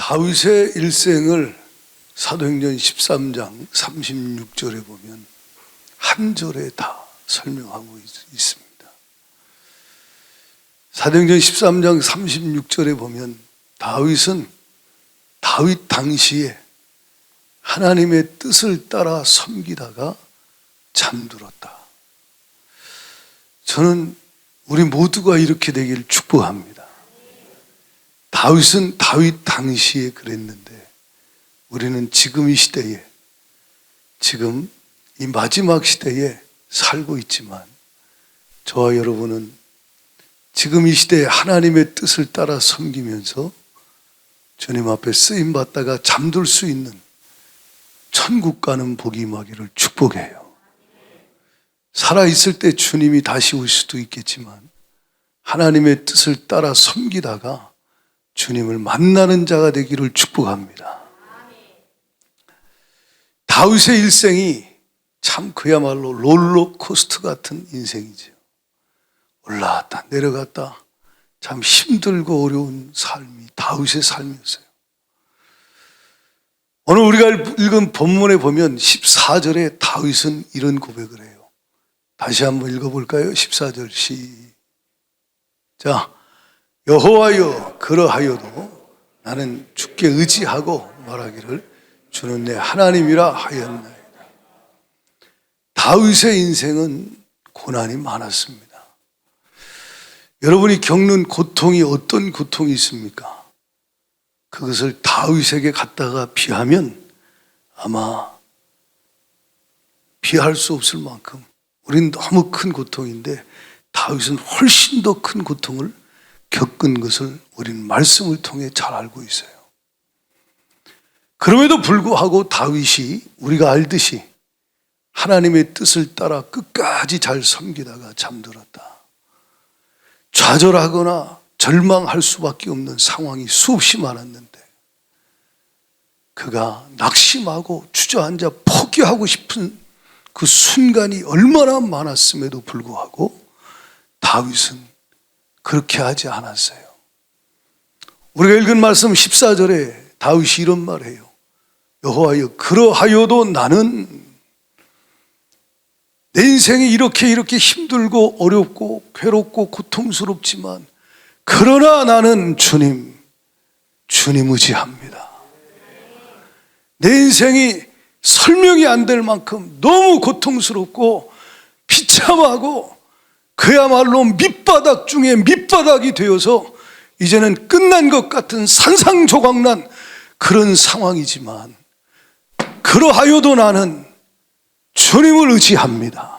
다윗의 일생을 사도행전 13장 36절에 보면 한 절에 다 설명하고 있습니다. 사도행전 13장 36절에 보면 다윗은 다윗 당시에 하나님의 뜻을 따라 섬기다가 잠들었다. 저는 우리 모두가 이렇게 되길 축복합니다. 다윗은 다윗 당시에 그랬는데 우리는 지금 이 시대에, 지금 이 마지막 시대에 살고 있지만 저와 여러분은 지금 이 시대에 하나님의 뜻을 따라 섬기면서 주님 앞에 쓰임받다가 잠들 수 있는 천국 가는 복이 임하기를 축복해요. 살아있을 때 주님이 다시 올 수도 있겠지만 하나님의 뜻을 따라 섬기다가 주님을 만나는 자가 되기를 축복합니다. 다윗의 일생이 참 그야말로 롤러코스터 같은 인생이죠. 올라갔다 내려갔다 참 힘들고 어려운 삶이 다윗의 삶이었어요. 오늘 우리가 읽은 본문에 보면 14절에 다윗은 이런 고백을 해요. 다시 한번 읽어볼까요? 14절 시작. 여호와여 그러하여도 나는 주께 의지하고 말하기를 주는 내 하나님이라 하였나이다. 다윗의 인생은 고난이 많았습니다. 여러분이 겪는 고통이 어떤 고통이 있습니까? 그것을 다윗에게 갖다가 비하면 아마 비할 수 없을 만큼 우리는 너무 큰 고통인데 다윗은 훨씬 더 큰 고통을 겪은 것을 우리는 말씀을 통해 잘 알고 있어요. 그럼에도 불구하고 다윗이 우리가 알듯이 하나님의 뜻을 따라 끝까지 잘 섬기다가 잠들었다. 좌절하거나 절망할 수밖에 없는 상황이 수없이 많았는데 그가 낙심하고 주저앉아 포기하고 싶은 그 순간이 얼마나 많았음에도 불구하고 다윗은 그렇게 하지 않았어요. 우리가 읽은 말씀 14절에 다윗이 이런 말을 해요. 여호와여 그러하여도 나는 내 인생이 이렇게 힘들고 어렵고 괴롭고 고통스럽지만 그러나 나는 주님 의지합니다. 내 인생이 설명이 안 될 만큼 너무 고통스럽고 비참하고 그야말로 밑바닥 중에 밑바닥이 되어서 이제는 끝난 것 같은 산상조각난 그런 상황이지만 그러하여도 나는 주님을 의지합니다.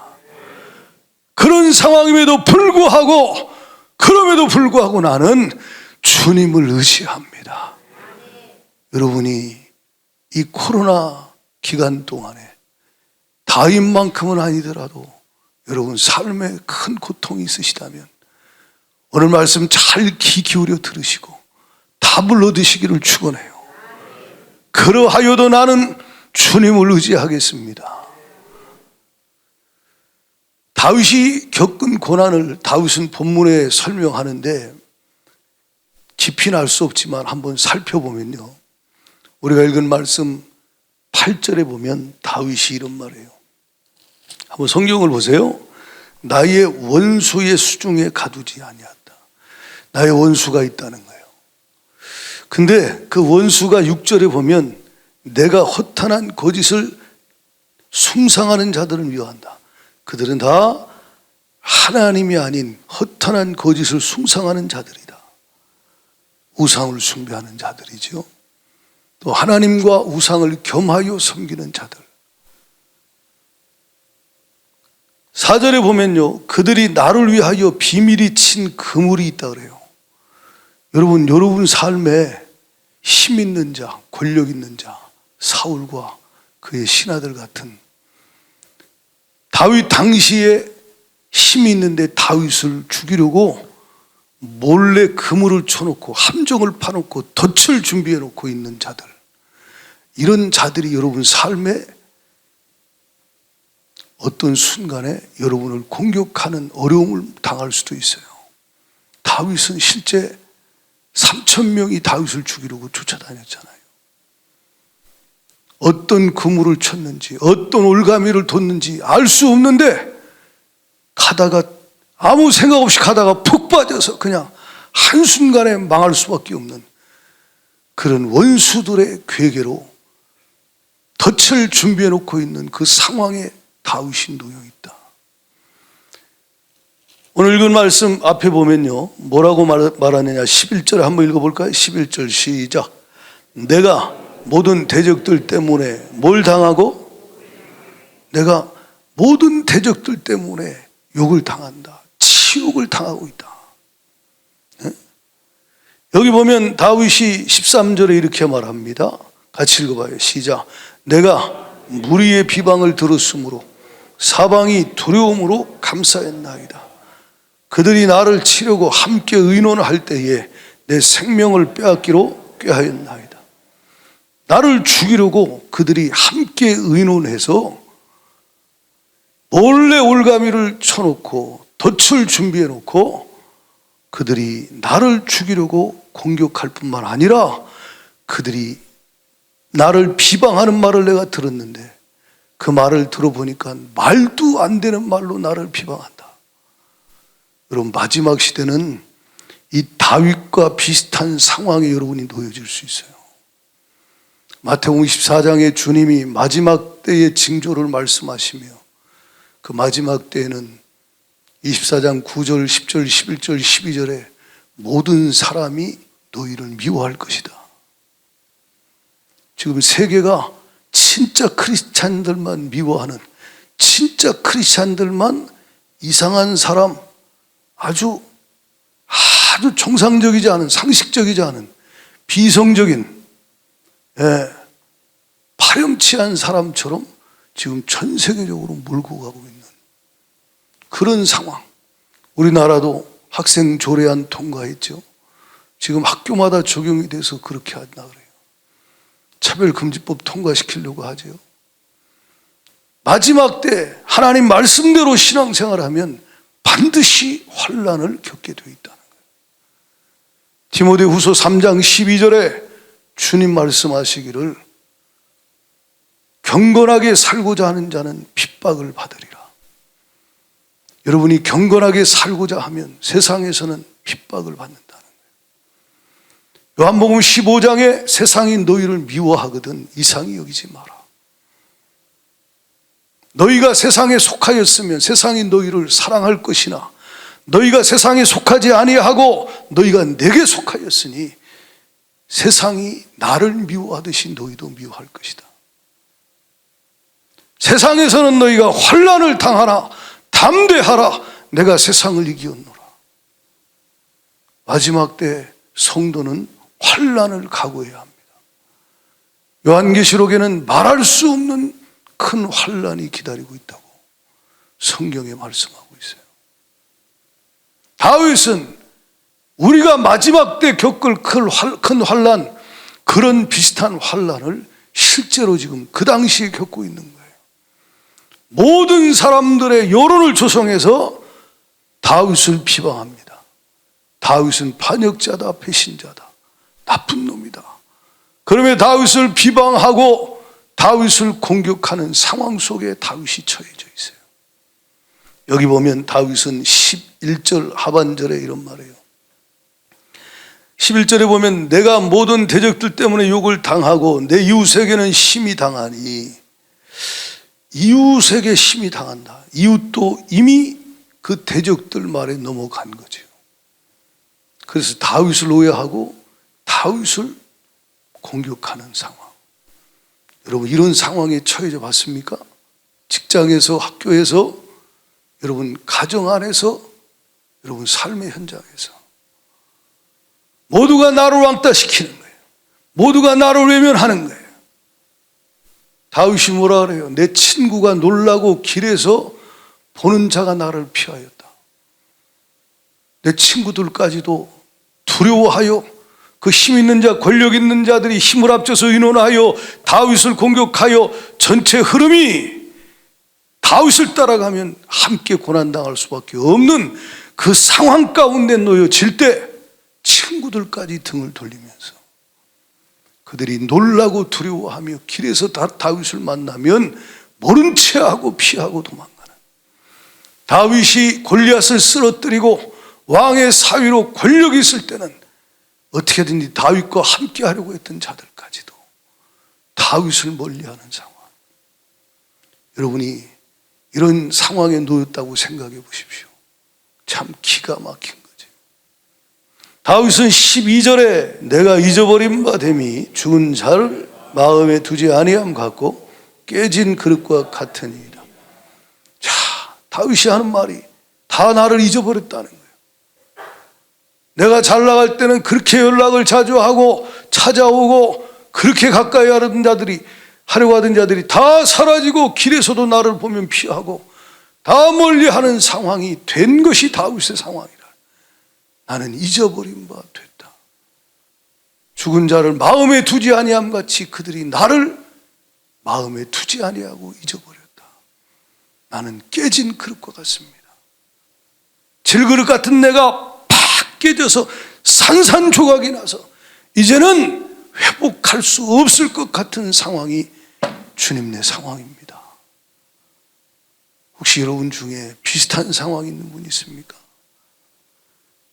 그런 상황임에도 불구하고 그럼에도 불구하고 나는 주님을 의지합니다. 여러분이 이 코로나 기간 동안에 다윗만큼은 아니더라도 여러분 삶에 큰 고통이 있으시다면 오늘 말씀 잘 귀 기울여 들으시고 답을 얻으시기를 축원해요. 그러하여도 나는 주님을 의지하겠습니다. 다윗이 겪은 고난을 다윗은 본문에 설명하는데 깊이는 알 수 없지만 한번 살펴보면요. 우리가 읽은 말씀 8절에 보면 다윗이 이런 말이에요. 한번 성경을 보세요. 나의 원수의 수중에 가두지 아니하다. 나의 원수가 있다는 거예요. 근데 그 원수가 6절에 보면 내가 허탄한 거짓을 숭상하는 자들을 미워한다. 그들은 다 하나님이 아닌 허탄한 거짓을 숭상하는 자들이다. 우상을 숭배하는 자들이죠. 또 하나님과 우상을 겸하여 섬기는 자들. 4절에 보면요, 그들이 나를 위하여 비밀이 친 그물이 있다 그래요. 여러분 삶에 힘 있는 자, 권력 있는 자, 사울과 그의 신하들 같은 다윗 당시에 힘이 있는데 다윗을 죽이려고 몰래 그물을 쳐놓고 함정을 파놓고 덫을 준비해놓고 있는 자들, 이런 자들이 여러분 삶에 어떤 순간에 여러분을 공격하는 어려움을 당할 수도 있어요. 다윗은 실제 3,000명이 다윗을 죽이려고 쫓아다녔잖아요. 어떤 그물을 쳤는지, 어떤 올가미를 뒀는지 알 수 없는데 가다가 아무 생각 없이 가다가 푹 빠져서 그냥 한순간에 망할 수밖에 없는 그런 원수들의 괴계로 덫을 준비해 놓고 있는 그 상황에 다윗이 놓여 있다. 오늘 읽은 말씀 앞에 보면요, 뭐라고 말하느냐. 11절에 한번 읽어볼까요? 11절 시작. 내가 모든 대적들 때문에 뭘 당하고? 내가 모든 대적들 때문에 욕을 당한다. 치욕을 당하고 있다. 여기 보면 다윗이 13절에 이렇게 말합니다. 같이 읽어봐요. 시작. 내가 무리의 비방을 들었으므로 사방이 두려움으로 감싸였나이다. 그들이 나를 치려고 함께 의논할 때에 내 생명을 빼앗기로 꾀하였나이다. 나를 죽이려고 그들이 함께 의논해서 몰래 올가미를 쳐놓고 덫을 준비해놓고 그들이 나를 죽이려고 공격할 뿐만 아니라 그들이 나를 비방하는 말을 내가 들었는데 그 말을 들어보니까 말도 안 되는 말로 나를 비방한다. 여러분, 마지막 시대는 이 다윗과 비슷한 상황에 여러분이 놓여질 수 있어요. 마태복음 24장에 주님이 마지막 때의 징조를 말씀하시며 그 마지막 때에는 24장 9절, 10절, 11절, 12절에 모든 사람이 너희를 미워할 것이다. 지금 세계가 진짜 크리스찬들만 미워하는, 진짜 크리스찬들만 이상한 사람, 아주 정상적이지 않은, 상식적이지 않은, 비성적인, 파렴치한 사람처럼 지금 전 세계적으로 몰고 가고 있는 그런 상황. 우리나라도 학생 조례안 통과했죠. 지금 학교마다 적용이 돼서 그렇게 한다 그래요. 차별금지법 통과시키려고 하죠. 마지막 때 하나님 말씀대로 신앙생활하면 반드시 환난을 겪게 되어 있다는 거예요. 디모데후서 3장 12절에 주님 말씀하시기를 경건하게 살고자 하는 자는 핍박을 받으리라. 여러분이 경건하게 살고자 하면 세상에서는 핍박을 받는다는 거예요. 요한복음 15장에 세상이 너희를 미워하거든 이상히 여기지 마라. 너희가 세상에 속하였으면 세상이 너희를 사랑할 것이나 너희가 세상에 속하지 아니하고 너희가 내게 속하였으니 세상이 나를 미워하듯이 너희도 미워할 것이다. 세상에서는 너희가 환난을 당하나 담대하라. 내가 세상을 이기었노라. 마지막 때 성도는 환난을 각오해야 합니다. 요한계시록에는 말할 수 없는 큰 환난이 기다리고 있다고 성경에 말씀하고 있어요. 다윗은 우리가 마지막 때 겪을 큰 환난, 그런 비슷한 환난을 실제로 지금 그 당시에 겪고 있는 거예요. 모든 사람들의 여론을 조성해서 다윗을 비방합니다. 다윗은 반역자다, 배신자다, 나쁜 놈이다. 그러면 다윗을 비방하고 다윗을 공격하는 상황 속에 다윗이 처해져 있어요. 여기 보면 다윗은 11절 하반절에 이런 말이에요. 11절에 보면 내가 모든 대적들 때문에 욕을 당하고 내 이웃에게는 심히 당하니, 이웃에게 심히 당한다. 이웃도 이미 그 대적들 말에 넘어간 거죠. 그래서 다윗을 오해하고 다윗을 공격하는 상황. 여러분, 이런 상황에 처해져 봤습니까? 직장에서, 학교에서, 여러분 가정 안에서, 여러분 삶의 현장에서 모두가 나를 왕따시키는 거예요. 모두가 나를 외면하는 거예요. 다윗이 뭐라 그래요? 내 친구가 놀라고 길에서 보는 자가 나를 피하였다. 내 친구들까지도 두려워하여 그 힘 있는 자, 권력 있는 자들이 힘을 합쳐서 의논하여 다윗을 공격하여 전체 흐름이 다윗을 따라가면 함께 고난당할 수밖에 없는 그 상황 가운데 놓여질 때 친구들까지 등을 돌리면서 그들이 놀라고 두려워하며 길에서 다윗을 만나면 모른 체하고 피하고 도망가는, 다윗이 골리앗을 쓰러뜨리고 왕의 사위로 권력이 있을 때는 어떻게든지 다윗과 함께 하려고 했던 자들까지도 다윗을 멀리하는 상황. 여러분이 이런 상황에 놓였다고 생각해 보십시오. 참 기가 막힌 거죠. 다윗은 12절에 내가 잊어버린 바 됨이 죽은 자를 마음에 두지 아니함 같고 깨진 그릇과 같으니이다. 자, 다윗이 하는 말이 다 나를 잊어버렸다는 거예요. 내가 잘 나갈 때는 그렇게 연락을 자주 하고 찾아오고 그렇게 가까이 하려고 하던 자들이 다 사라지고 길에서도 나를 보면 피하고 다 멀리하는 상황이 된 것이 다윗의 상황이라. 나는 잊어버린 바 됐다. 죽은 자를 마음에 두지 아니함 같이 그들이 나를 마음에 두지 아니하고 잊어버렸다. 나는 깨진 그릇과 같습니다. 질그릇 같은 내가 팍 깨져서 산산조각이 나서 이제는 회복할 수 없을 것 같은 상황이 주님네 상황입니다. 혹시 여러분 중에 비슷한 상황이 있는 분 있습니까?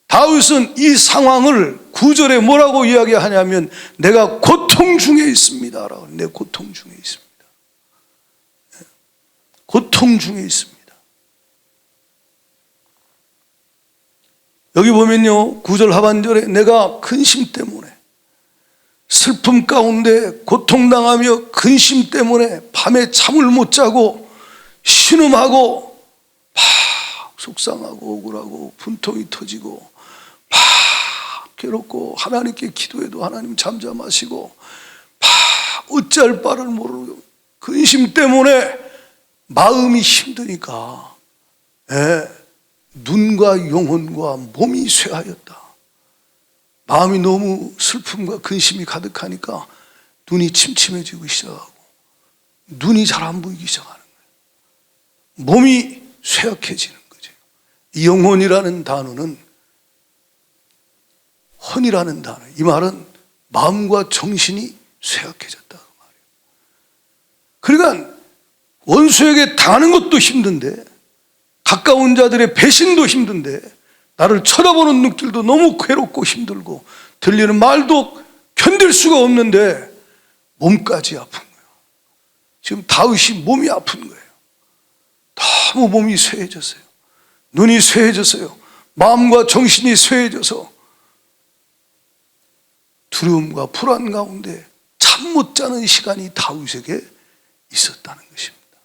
다윗은 이 상황을 9절에 뭐라고 이야기하냐면 내가 고통 중에 있습니다 라고. 내 고통 중에 있습니다. 고통 중에 있습니다. 여기 보면요, 9절 하반절에 내가 근심 때문에, 슬픔 가운데 고통당하며 근심 때문에 밤에 잠을 못 자고 신음하고 막 속상하고 억울하고 분통이 터지고 막 괴롭고 하나님께 기도해도 하나님 잠잠하시고 막 어찌할 바를 모르고 근심 때문에 마음이 힘드니까 눈과 영혼과 몸이 쇠하였다. 마음이 너무 슬픔과 근심이 가득하니까 눈이 침침해지고 시작하고 눈이 잘 안 보이기 시작하는 거예요. 몸이 쇠약해지는 거죠. 이 영혼이라는 단어는 혼이라는 단어, 이 말은 마음과 정신이 쇠약해졌다 그 말이에요. 그러니까 원수에게 당하는 것도 힘든데, 가까운 자들의 배신도 힘든데, 나를 쳐다보는 눈길도 너무 괴롭고 힘들고 들리는 말도 견딜 수가 없는데 몸까지 아픈 거예요. 지금 다윗이 몸이 아픈 거예요. 너무 몸이 쇠해졌어요. 눈이 쇠해졌어요. 마음과 정신이 쇠해져서 두려움과 불안 가운데 잠 못 자는 시간이 다윗에게 있었다는 것입니다.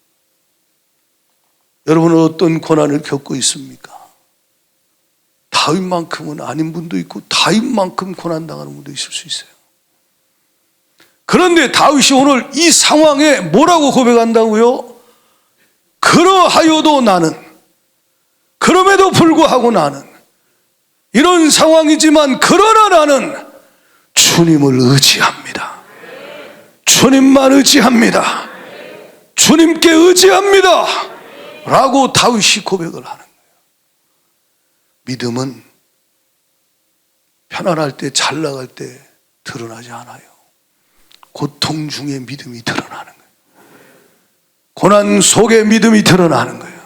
여러분은 어떤 고난을 겪고 있습니까? 다윗만큼은 아닌 분도 있고 다윗만큼 고난당하는 분도 있을 수 있어요. 그런데 다윗이 오늘 이 상황에 뭐라고 고백한다고요? 그러하여도 나는, 그럼에도 불구하고 나는, 이런 상황이지만 그러나 나는 주님을 의지합니다. 주님만 의지합니다. 주님께 의지합니다 라고 다윗이 고백을 하는 거예요. 믿음은 편안할 때, 잘 나갈 때 드러나지 않아요. 고통 중에 믿음이 드러나는 거예요. 고난 속에 믿음이 드러나는 거예요.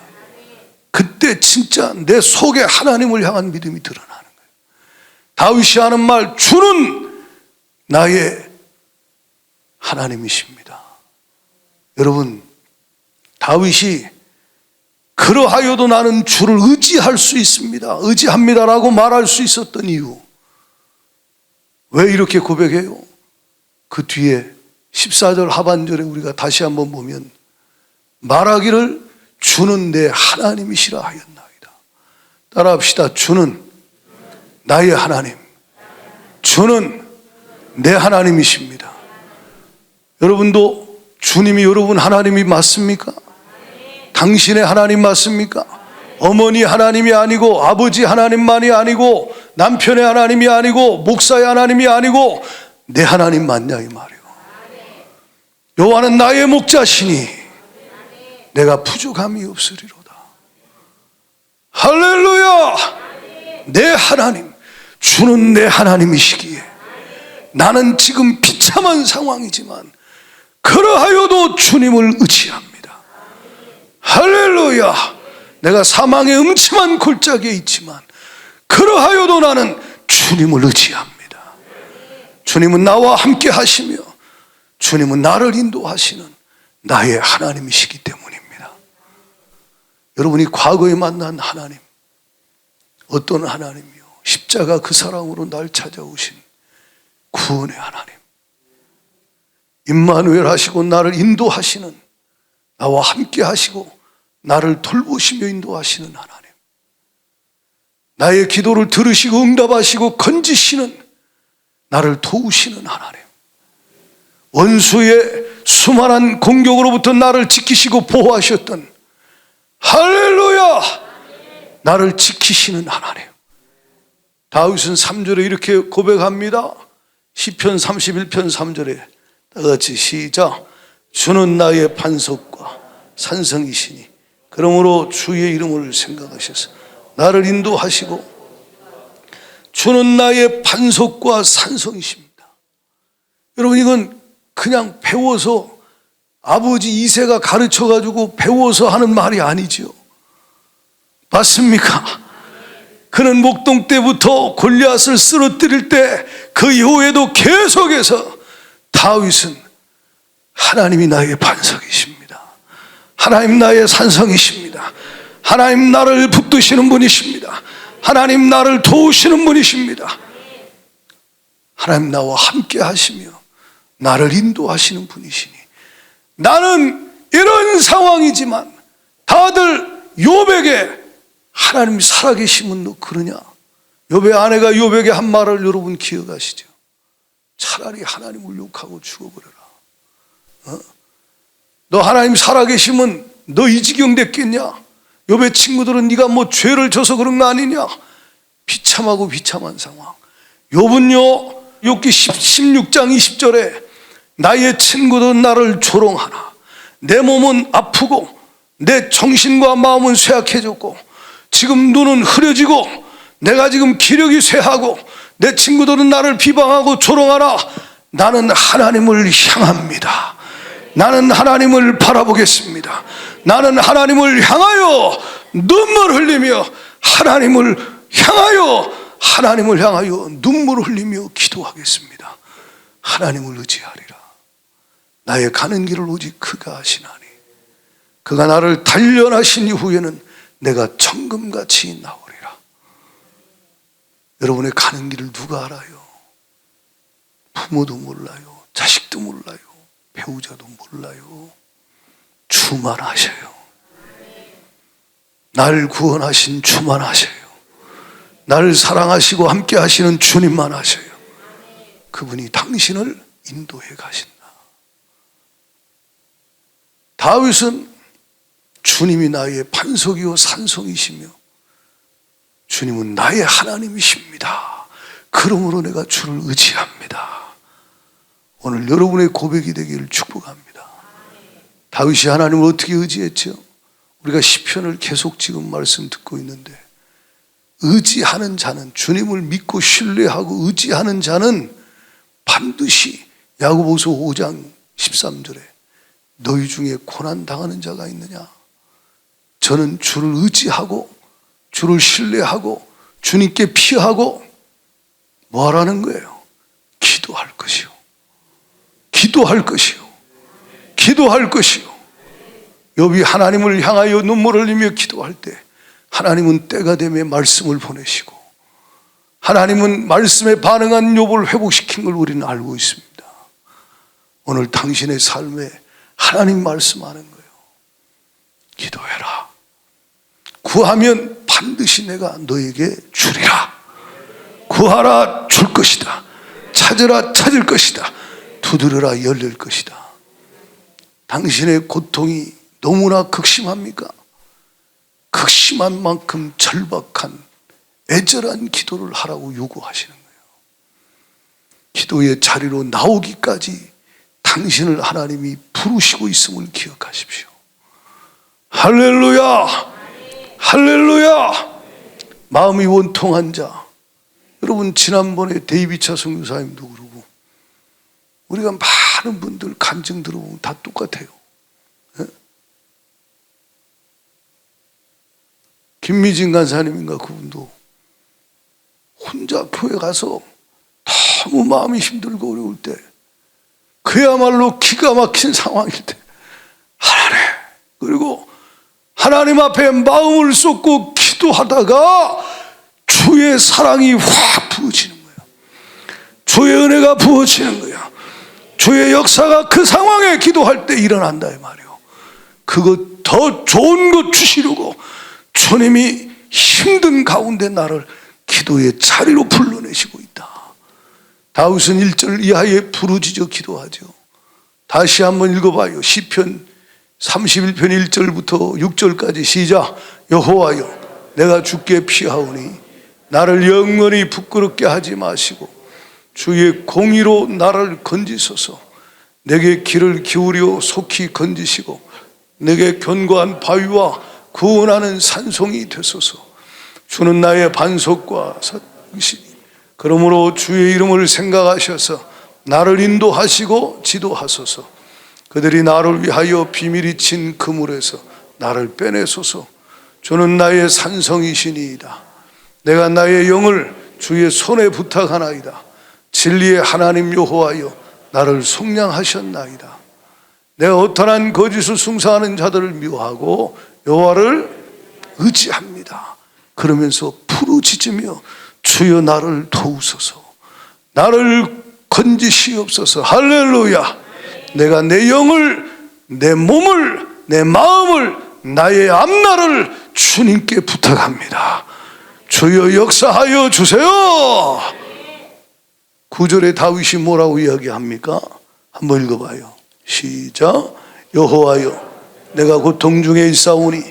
그때 진짜 내 속에 하나님을 향한 믿음이 드러나는 거예요. 다윗이 하는 말, 주는 나의 하나님이십니다. 여러분, 다윗이 그러하여도 나는 주를 의지할 수 있습니다, 의지합니다라고 말할 수 있었던 이유, 왜 이렇게 고백해요? 그 뒤에 14절 하반절에 우리가 다시 한번 보면 말하기를 주는 내 하나님이시라 하였나이다. 따라합시다. 주는 나의 하나님, 주는 내 하나님이십니다. 여러분도 주님이 여러분 하나님이 맞습니까? 당신의 하나님 맞습니까? 어머니 하나님이 아니고 아버지 하나님만이 아니고 남편의 하나님이 아니고 목사의 하나님이 아니고 내 하나님 맞냐 이 말이에요. 여호와는 나의 목자시니 내가 부족함이 없으리로다. 할렐루야. 내 하나님, 주는 내 하나님이시기에 나는 지금 비참한 상황이지만 그러하여도 주님을 의지합니다. 할렐루야. 내가 사망의 음침한 골짜기에 있지만 그러하여도 나는 주님을 의지합니다. 주님은 나와 함께 하시며 주님은 나를 인도하시는 나의 하나님이시기 때문입니다. 여러분이 과거에 만난 하나님, 어떤 하나님이요? 십자가 그 사랑으로 날 찾아오신 구원의 하나님, 임마누엘 하시고 나를 인도하시는, 나와 함께 하시고 나를 돌보시며 인도하시는 하나님, 나의 기도를 들으시고 응답하시고 건지시는, 나를 도우시는 하나님, 원수의 수많은 공격으로부터 나를 지키시고 보호하셨던, 할렐루야, 나를 지키시는 하나님. 다윗은 3절에 이렇게 고백합니다. 시편 31편 3절에 다같이 시작. 주는 나의 반석과 산성이시니 그러므로 주의 이름을 생각하셔서 나를 인도하시고, 주는 나의 반석과 산성이십니다. 여러분, 이건 그냥 배워서 아버지 이새가 가르쳐가지고 배워서 하는 말이 아니죠. 맞습니까? 그는 목동 때부터 골리앗을 쓰러뜨릴 때 그 이후에도 계속해서 다윗은 하나님이 나의 반석이십니다. 하나님 나의 산성이십니다. 하나님 나를 붙드시는 분이십니다. 하나님 나를 도우시는 분이십니다. 하나님 나와 함께 하시며 나를 인도하시는 분이시니, 나는 이런 상황이지만 다들 욥에게 하나님이 살아계시면 너 그러냐? 욥의 아내가 욥에게 한 말을 여러분 기억하시죠? 차라리 하나님을 욕하고 죽어버려라. 너 하나님 살아계시면 너 이 지경 됐겠냐? 욥의 친구들은 네가 뭐 죄를 져서 그런 거 아니냐? 비참하고 비참한 상황. 욥은요, 욥기 16장 20절에 나의 친구들은 나를 조롱하나 내 몸은 아프고 내 정신과 마음은 쇠약해졌고 지금 눈은 흐려지고 내가 지금 기력이 쇠하고 내 친구들은 나를 비방하고 조롱하나 나는 하나님을 향합니다. 나는 하나님을 바라보겠습니다. 나는 하나님을 향하여 눈물 흘리며 하나님을 향하여 눈물 흘리며 기도하겠습니다. 하나님을 의지하리라. 나의 가는 길을 오직 그가 아시나니 그가 나를 단련하신 이후에는 내가 정금같이 나오리라. 여러분의 가는 길을 누가 알아요? 부모도 몰라요. 자식도 몰라요. 배우자도 몰라요. 주만 아셔요. 날 구원하신 주만 아셔요. 나를 사랑하시고 함께 하시는 주님만 아셔요. 그분이 당신을 인도해 가신다. 다윗은 주님이 나의 반석이요 산성이시며 주님은 나의 하나님이십니다. 그러므로 내가 주를 의지합니다. 오늘 여러분의 고백이 되기를 축복합니다. 다윗이 하나님을 어떻게 의지했죠? 우리가 시편을 계속 지금 말씀 듣고 있는데, 의지하는 자는, 주님을 믿고 신뢰하고 의지하는 자는 반드시, 야고보서 5장 13절에 너희 중에 고난 당하는 자가 있느냐? 저는 주를 의지하고 주를 신뢰하고 주님께 피하고 뭐 하라는 거예요? 기도할 것이요. 기도할 것이요. 기도할 것이요. 욥이 하나님을 향하여 눈물을 흘리며 기도할 때 하나님은 때가 되면 말씀을 보내시고, 하나님은 말씀에 반응한 욥을 회복시킨 걸 우리는 알고 있습니다. 오늘 당신의 삶에 하나님 말씀하는 거예요. 기도해라. 구하면 반드시 내가 너에게 주리라. 구하라, 줄 것이다. 찾으라, 찾을 것이다. 두드려라, 열릴 것이다. 당신의 고통이 너무나 극심합니까? 극심한 만큼 절박한 애절한 기도를 하라고 요구하시는 거예요. 기도의 자리로 나오기까지 당신을 하나님이 부르시고 있음을 기억하십시오. 할렐루야! 할렐루야! 마음이 원통한 자, 여러분 지난번에 데이비차 선교사님도 그러고 우리가 많은 분들 간증 들어보면 다 똑같아요. 예? 김미진 간사님인가 그분도 혼자 교회 가서 너무 마음이 힘들고 어려울 때 그야말로 기가 막힌 상황일 때 하나님, 그리고 하나님 앞에 마음을 쏟고 기도하다가 주의 사랑이 확 부어지는 거예요. 주의 은혜가 부어지는 거예요. 주의 역사가 그 상황에 기도할 때 일어난다 이 말이에요. 그거 더 좋은 것 주시려고 주님이 힘든 가운데 나를 기도의 자리로 불러내시고 있다. 다윗은 1절 이하에 부르짖어 기도하죠. 다시 한번 읽어봐요. 시편 31편 1절부터 6절까지 시작. 여호와여 내가 주께 피하오니 나를 영원히 부끄럽게 하지 마시고 주의 공의로 나를 건지소서. 내게 귀를 기울여 속히 건지시고 내게 견고한 바위와 구원하는 산송이 되소서. 주는 나의 반석과 성이시니 그러므로 주의 이름을 생각하셔서 나를 인도하시고 지도하소서. 그들이 나를 위하여 비밀이 친 그물에서 나를 빼내소서. 주는 나의 산성이시니이다. 내가 나의 영을 주의 손에 부탁하나이다. 진리의 하나님 여호와여 나를 속량하셨나이다. 내가 어떠한 거짓을 숭상하는 자들을 미워하고 여호와를 의지합니다. 그러면서 부르짖으며 주여 나를 도우소서. 나를 건지시옵소서. 할렐루야. 내가 내 영을, 내 몸을, 내 마음을, 나의 앞날을 주님께 부탁합니다. 주여 역사하여 주세요. 9절에 다윗이 뭐라고 이야기합니까? 한번 읽어봐요. 시작. 여호와여 내가 고통 중에 있사오니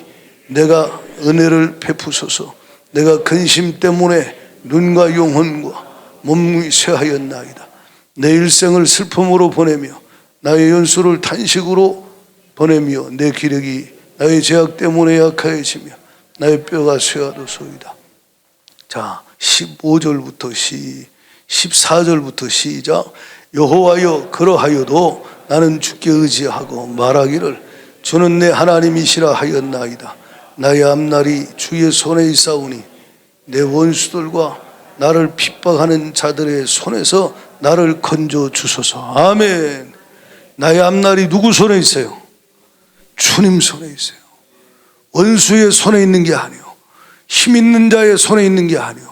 내가 은혜를 베푸소서. 내가 근심 때문에 눈과 영혼과 몸이 쇠하였나이다. 내 일생을 슬픔으로 보내며 나의 연수를 탄식으로 보내며 내 기력이 나의 죄악 때문에 약하여지며 나의 뼈가 쇠하도소이다. 자, 15절부터 14절부터 시작. 여호와여 그러하여도 나는 주께 의지하고 말하기를 주는 내 하나님이시라 하였나이다. 나의 앞날이 주의 손에 있사오니 내 원수들과 나를 핍박하는 자들의 손에서 나를 건져 주소서. 아멘. 나의 앞날이 누구 손에 있어요? 주님 손에 있어요. 원수의 손에 있는 게 아니요, 힘 있는 자의 손에 있는 게 아니요,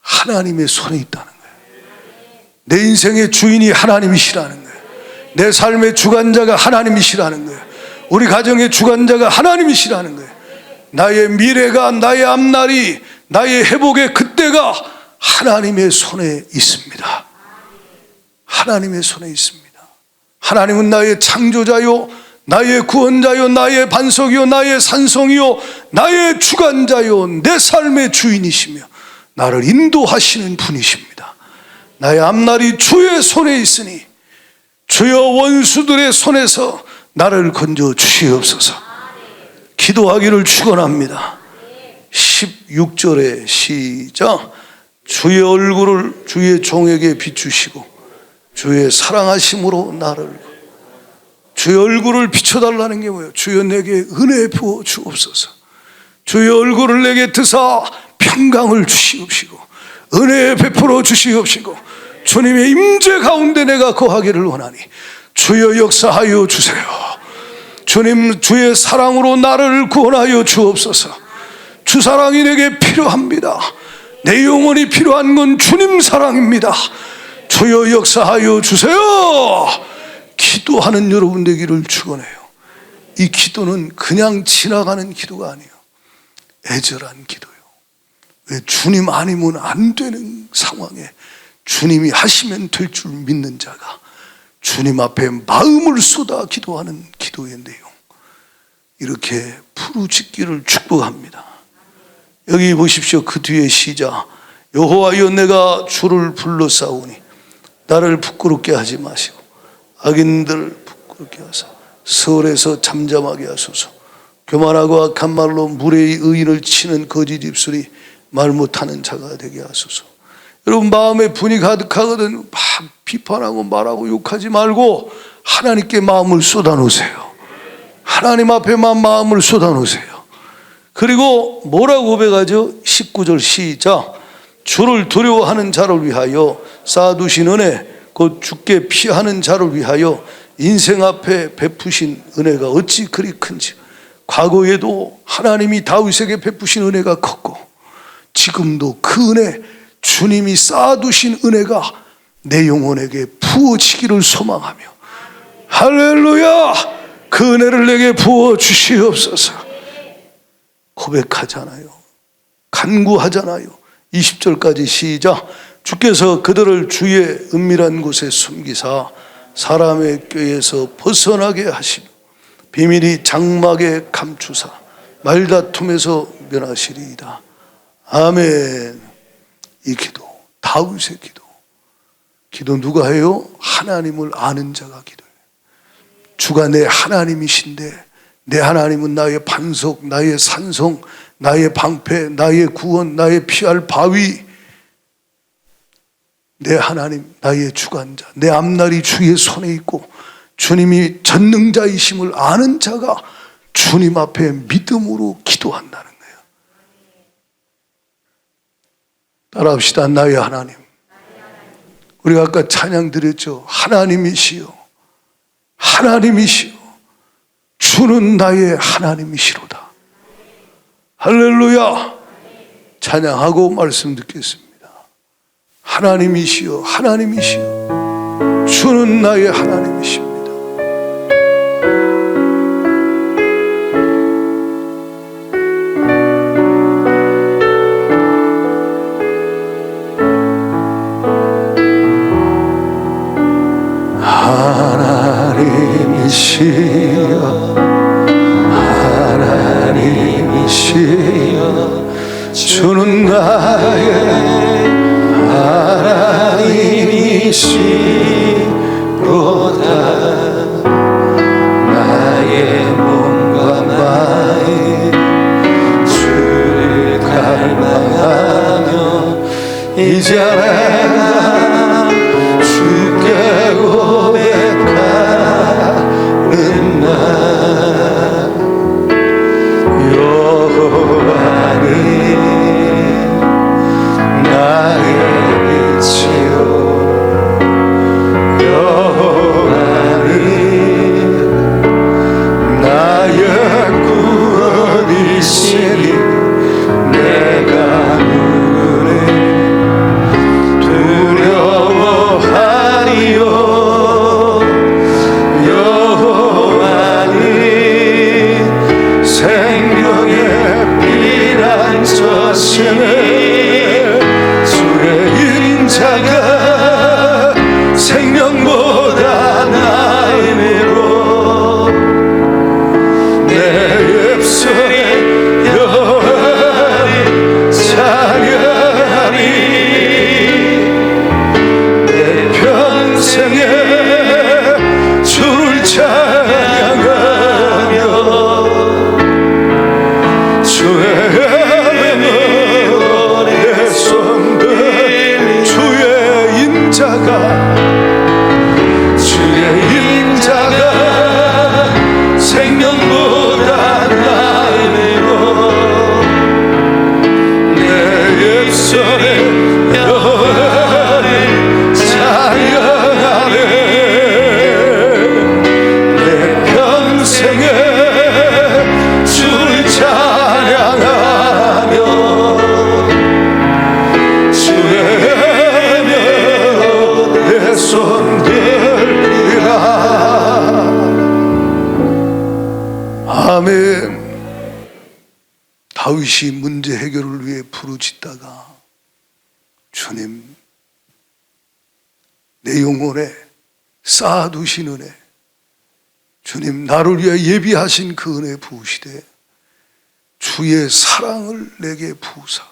하나님의 손에 있다는 거예요. 내 인생의 주인이 하나님이시라는 거예요. 내 삶의 주관자가 하나님이시라는 거예요. 우리 가정의 주관자가 하나님이시라는 거예요. 나의 미래가, 나의 앞날이, 나의 회복의 그때가 하나님의 손에 있습니다. 하나님의 손에 있습니다. 하나님은 나의 창조자요, 나의 구원자요, 나의 반석이요, 나의 산성이요, 나의 주관자요, 내 삶의 주인이시며 나를 인도하시는 분이십니다. 나의 앞날이 주의 손에 있으니 주여 원수들의 손에서 나를 건져 주시옵소서. 기도하기를 축원합니다. 16절에 시작. 주의 얼굴을 주의 종에게 비추시고 주의 사랑하심으로 나를, 주의 얼굴을 비춰달라는 게 뭐예요? 주여 내게 은혜 부어 주옵소서. 주의 얼굴을 내게 드사 평강을 주시옵시고 은혜 베풀어 주시옵시고 주님의 임재 가운데 내가 거하기를 원하니 주여 역사하여 주세요. 주님 주의 사랑으로 나를 구원하여 주옵소서. 주 사랑이 내게 필요합니다. 내 영혼이 필요한 건 주님 사랑입니다. 주여 역사하여 주세요. 기도하는 여러분 되기를 축원해요. 이 기도는 그냥 지나가는 기도가 아니에요. 애절한 기도예요. 왜? 주님 아니면 안 되는 상황에 주님이 하시면 될 줄 믿는 자가 주님 앞에 마음을 쏟아 기도하는 기도의 내용, 이렇게 부르짖기를 축복합니다. 여기 보십시오. 그 뒤에 시작. 여호와여 내가 주를 불러싸우니 나를 부끄럽게 하지 마시고 악인들 부끄럽게 하사 서울에서 잠잠하게 하소서. 교만하고 악한 말로 무례히 의인을 치는 거짓 입술이 말 못하는 자가 되게 하소서. 여러분 마음에 분이 가득하거든 막 비판하고 말하고 욕하지 말고 하나님께 마음을 쏟아놓으세요. 하나님 앞에만 마음을 쏟아놓으세요. 그리고 뭐라고 고백하죠? 19절 시작. 주를 두려워하는 자를 위하여 쌓아두신 은혜 곧 주께 피하는 자를 위하여 인생 앞에 베푸신 은혜가 어찌 그리 큰지. 과거에도 하나님이 다윗에게 베푸신 은혜가 컸고 지금도 그 은혜, 주님이 쌓아두신 은혜가 내 영혼에게 부어지기를 소망하며 할렐루야, 그 은혜를 내게 부어주시옵소서 고백하잖아요. 간구하잖아요. 20절까지 시작. 주께서 그들을 주의 은밀한 곳에 숨기사 사람의 꾀에서 벗어나게 하시며 비밀이 장막에 감추사 말다툼에서 면하시리이다. 아멘. 이 기도, 다윗의 기도 누가 해요? 하나님을 아는 자가 기도해요. 주가 내 하나님이신데 내 하나님은 나의 반석, 나의 산성, 나의 방패, 나의 구원, 나의 피할 바위, 내 하나님, 나의 주관자, 내 앞날이 주의 손에 있고 주님이 전능자이심을 아는 자가 주님 앞에 믿음으로 기도한다는 거예요. 따라합시다. 나의 하나님. 우리가 아까 찬양 드렸죠. 하나님이시여, 하나님이시여, 주는 나의 하나님이시로다. 할렐루야. 찬양하고 말씀 듣겠습니다. 하나님이시여, 하나님이시여, 주는 나의 하나님이십니다. 하나님이시여, 하나님이시여, 주는 나의 하나님이시로다. 나의 몸과 마음 주를 갈망하며 이제 내가 주께 고백하는 날 여호와는 나의 빛이요 여호와는 나의 구원이시니 내가 누구를 두려워하리요 여호와는 생명의 피난처시네 자가 생명보다 나음으로 내 입술에 여호와를 찬양하리 내 평생에 주를 찬양하며 주의 주의 인자가 생명보다 나음으로 내 입술에 여호와를 찬양하네 내 평생에 주를 찬양하며 주의 손들리라. 아멘. 다윗이 문제 해결을 위해 부르짖다가 주님 내 영혼에 쌓아두신 은혜, 주님 나를 위해 예비하신 그 은혜 부으시되 주의 사랑을 내게 부으사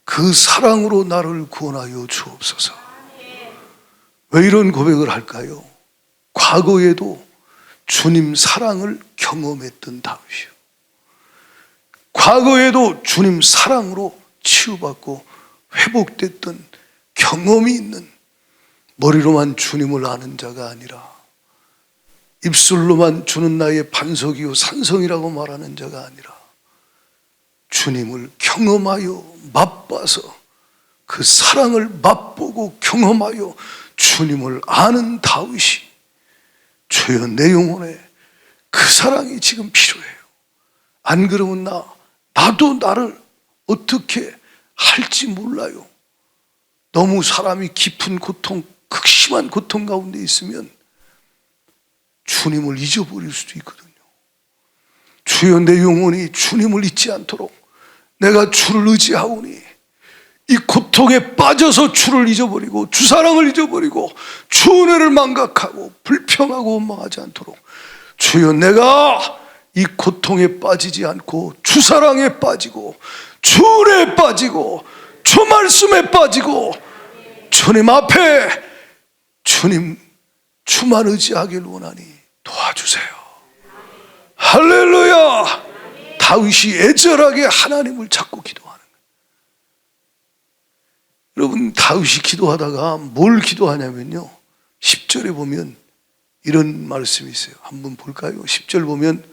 그 사랑으로 나를 구원하여 주옵소서. 왜 이런 고백을 할까요? 과거에도 주님 사랑을 경험했던 다윗이요. 과거에도 주님 사랑으로 치유받고 회복됐던 경험이 있는, 머리로만 주님을 아는 자가 아니라 입술로만 주는 나의 반석이요 산성이라고 말하는 자가 아니라 주님을 경험하여 맛봐서 그 사랑을 맛보고 경험하여 주님을 아는 다윗이, 주여 내 영혼에 그 사랑이 지금 필요해요. 안 그러면 나도 나를 어떻게 할지 몰라요. 너무 사람이 깊은 고통, 극심한 고통 가운데 있으면 주님을 잊어버릴 수도 있거든요. 주여 내 영혼이 주님을 잊지 않도록 내가 주를 의지하오니, 이 고통에 빠져서 주를 잊어버리고 주 사랑을 잊어버리고 주 은혜를 망각하고 불평하고 원망하지 않도록, 주여 내가 이 고통에 빠지지 않고 주 사랑에 빠지고 주 은혜에 빠지고 주 말씀에 빠지고 주님 앞에 주님 주만 의지하길 원하니 도와주세요. 할렐루야. 다윗이 애절하게 하나님을 찾고 기도하는 거예요. 여러분, 다윗이 기도하다가 뭘 기도하냐면요, 10절에 보면 이런 말씀이 있어요. 한번 볼까요? 10절 보면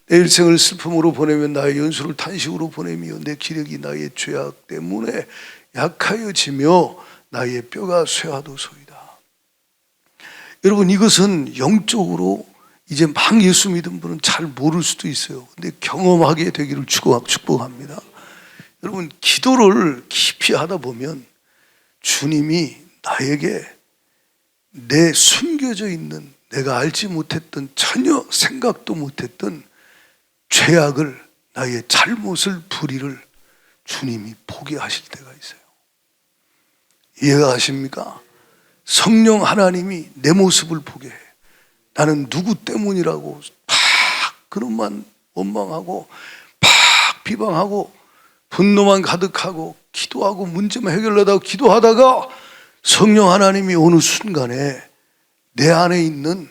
내 일생을 슬픔으로 보내면 나의 연수를 탄식으로 보내며 내 기력이 나의 죄악 때문에 약하여지며 나의 뼈가 쇠하도소이다. 여러분, 이것은 영적으로 이제 막 예수 믿은 분은 잘 모를 수도 있어요. 근데 경험하게 되기를 축복합니다. 여러분, 기도를 깊이 하다 보면 주님이 나에게 내 숨겨져 있는, 내가 알지 못했던, 전혀 생각도 못했던 죄악을, 나의 잘못을, 불의를 주님이 보게 하실 때가 있어요. 이해가 가십니까? 성령 하나님이 내 모습을 보게 해. 나는 누구 때문이라고 팍 그놈만 원망하고 팍 비방하고 분노만 가득하고 기도하고 문제만 해결하다가 기도하다가 성령 하나님이 어느 순간에 내 안에 있는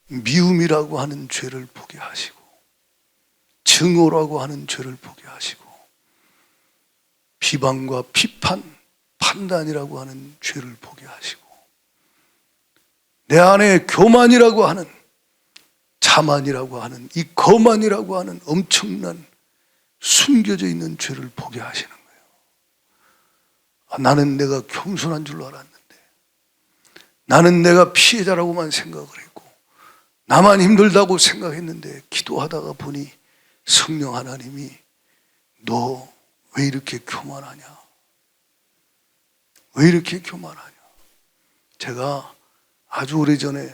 미움이라고 하는 죄를 보게 하시고, 증오라고 하는 죄를 보게 하시고, 비방과 비판, 판단이라고 하는 죄를 보게 하시고, 내 안에 교만이라고 하는, 자만이라고 하는, 이 거만이라고 하는 엄청난 숨겨져 있는 죄를 보게 하시는 거예요. 나는 내가 겸손한 줄로 알았는데, 나는 내가 피해자라고만 생각을 했고, 나만 힘들다고 생각했는데, 기도하다가 보니 성령 하나님이 너 왜 이렇게 교만하냐? 왜 이렇게 교만하냐? 제가 아주 오래전에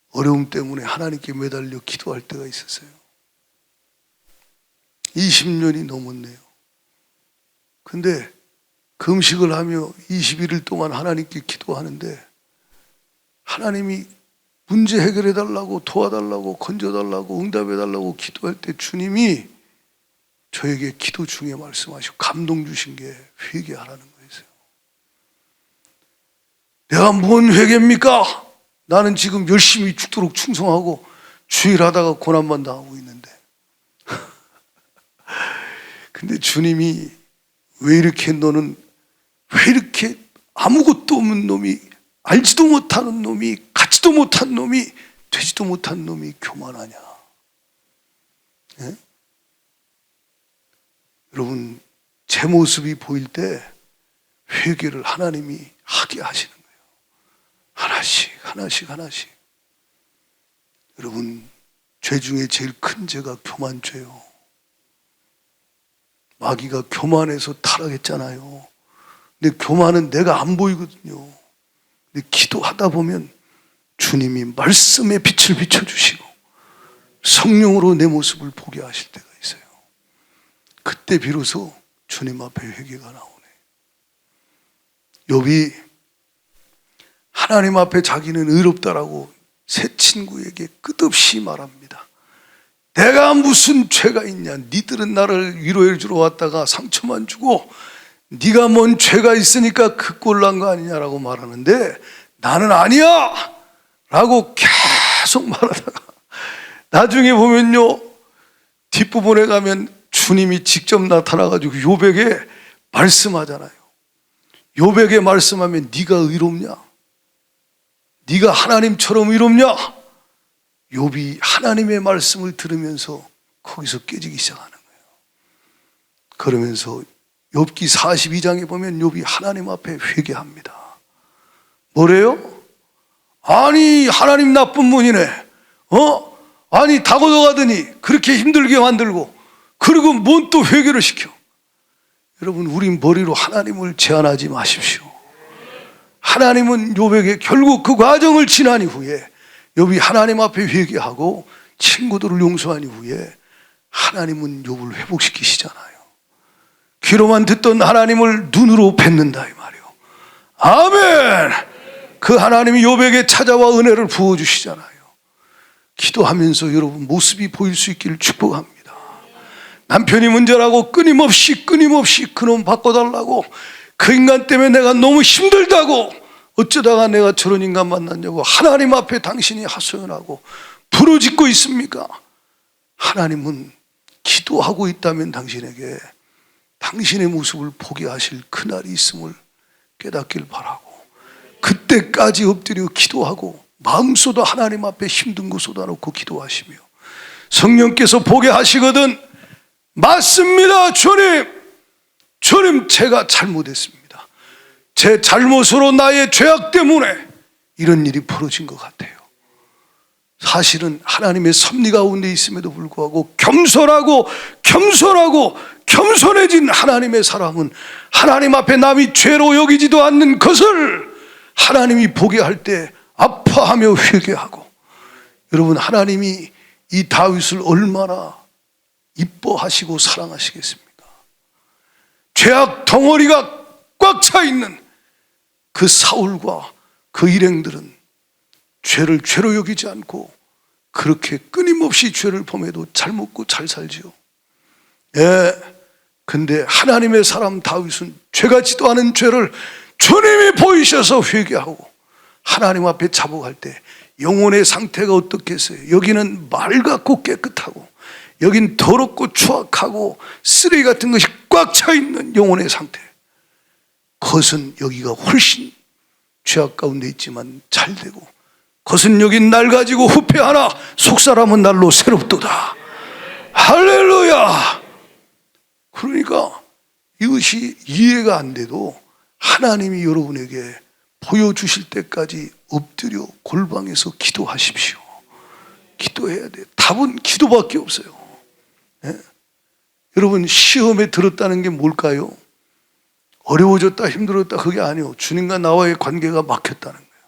어려움 때문에 하나님께 매달려 기도할 때가 있었어요. 20년이 넘었네요. 근데 금식을 하며 21일 동안 하나님께 기도하는데 하나님이 문제 해결해 달라고, 도와달라고, 건져달라고, 응답해 달라고 기도할 때 주님이 저에게 기도 중에 말씀하시고 감동 주신 게 회개하라는 거였어요. 내가 뭔 회개입니까? 나는 지금 열심히 죽도록 충성하고 주일하다가 고난만 당하고 있는데. 근데 주님이 왜 이렇게 너는, 왜 이렇게 아무것도 없는 놈이, 알지도 못하는 놈이, 갖지도 못한 놈이, 되지도 못한 놈이 교만하냐? 예? 여러분, 제 모습이 보일 때 회개를 하나님이 하게 하시는 거예요. 하나씩 하나씩 하나씩. 여러분, 죄 중에 제일 큰 죄가 교만죄요. 마귀가 교만해서 타락했잖아요. 근데 교만은 내가 안 보이거든요. 근데 기도하다 보면 주님이 말씀의 빛을 비춰주시고 성령으로 내 모습을 보게 하실 때가 있어요. 그때 비로소 주님 앞에 회개가 나오네. 욥이 하나님 앞에 자기는 의롭다라고 새 친구에게 끝없이 말합니다. 내가 무슨 죄가 있냐? 니들은 나를 위로해 주러 왔다가 상처만 주고 네가 뭔 죄가 있으니까 그 꼴 난 거 아니냐라고 말하는데 나는 아니야! 라고 계속 말하다가 나중에 보면요, 뒷부분에 가면 주님이 직접 나타나가지고 욥에게 말씀하잖아요. 욥에게 말씀하면 네가 의롭냐? 네가 하나님처럼 의롭냐? 욥이 하나님의 말씀을 들으면서 거기서 깨지기 시작하는 거예요. 그러면서 욥기 42장에 보면 욥이 하나님 앞에 회개합니다. 뭐래요? 아니 하나님 나쁜 분이네. 아니 다 걷어가더니 그렇게 힘들게 만들고, 그리고 뭔 또 회개를 시켜. 여러분, 우린 머리로 하나님을 제한하지 마십시오. 하나님은 욥에게 결국 그 과정을 지난 이후에 욥이 하나님 앞에 회개하고 친구들을 용서한 이후에 하나님은 욥을 회복시키시잖아요. 귀로만 듣던 하나님을 눈으로 뵙는다 이 말이에요. 아멘. 그 하나님이 욥에게 찾아와 은혜를 부어주시잖아요. 기도하면서 여러분 모습이 보일 수 있기를 축복합니다. 남편이 문제라고 끊임없이 그놈 바꿔달라고, 그 인간 때문에 내가 너무 힘들다고, 어쩌다가 내가 저런 인간 만났냐고 하나님 앞에 당신이 하소연하고 부르짖고 있습니까? 하나님은 기도하고 있다면 당신에게 당신의 모습을 보게 하실 그날이 있음을 깨닫길 바라고, 그때까지 엎드려 기도하고 마음 쏟아 하나님 앞에 힘든 거 쏟아놓고 기도하시며, 성령께서 보게 하시거든 맞습니다 주님, 제가 잘못했습니다. 제 잘못으로 나의 죄악 때문에 이런 일이 벌어진 것 같아요. 사실은 하나님의 섭리 가운데 있음에도 불구하고 겸손해진 하나님의 사람은 하나님 앞에 남이 죄로 여기지도 않는 것을 하나님이 보게 할 때 아파하며 회개하고, 여러분 하나님이 이 다윗을 얼마나 이뻐하시고 사랑하시겠습니까? 죄악 덩어리가 꽉 차 있는 그 사울과 그 일행들은 죄를 죄로 여기지 않고 그렇게 끊임없이 죄를 범해도 잘 먹고 잘 살지요. 근데 하나님의 사람 다윗은 죄같지도 않은 죄를 주님이 보이셔서 회개하고 하나님 앞에 자복할 때 영혼의 상태가 어떻겠어요? 여기는 맑고 깨끗하고 여긴 더럽고 추악하고 쓰레기 같은 것이 꽉 차 있는 영혼의 상태. 겉은 여기가 훨씬 죄악 가운데 있지만 잘 되고, 겉은 여긴 낡아지고 후패하나 속사람은 날로 새롭도다. 할렐루야. 그러니까 이것이 이해가 안 돼도 하나님이 여러분에게 보여주실 때까지 엎드려 골방에서 기도하십시오. 기도해야 돼. 답은 기도밖에 없어요. 여러분, 시험에 들었다는 게 뭘까요? 어려워졌다, 힘들었다, 그게 아니에요. 주님과 나와의 관계가 막혔다는 거예요.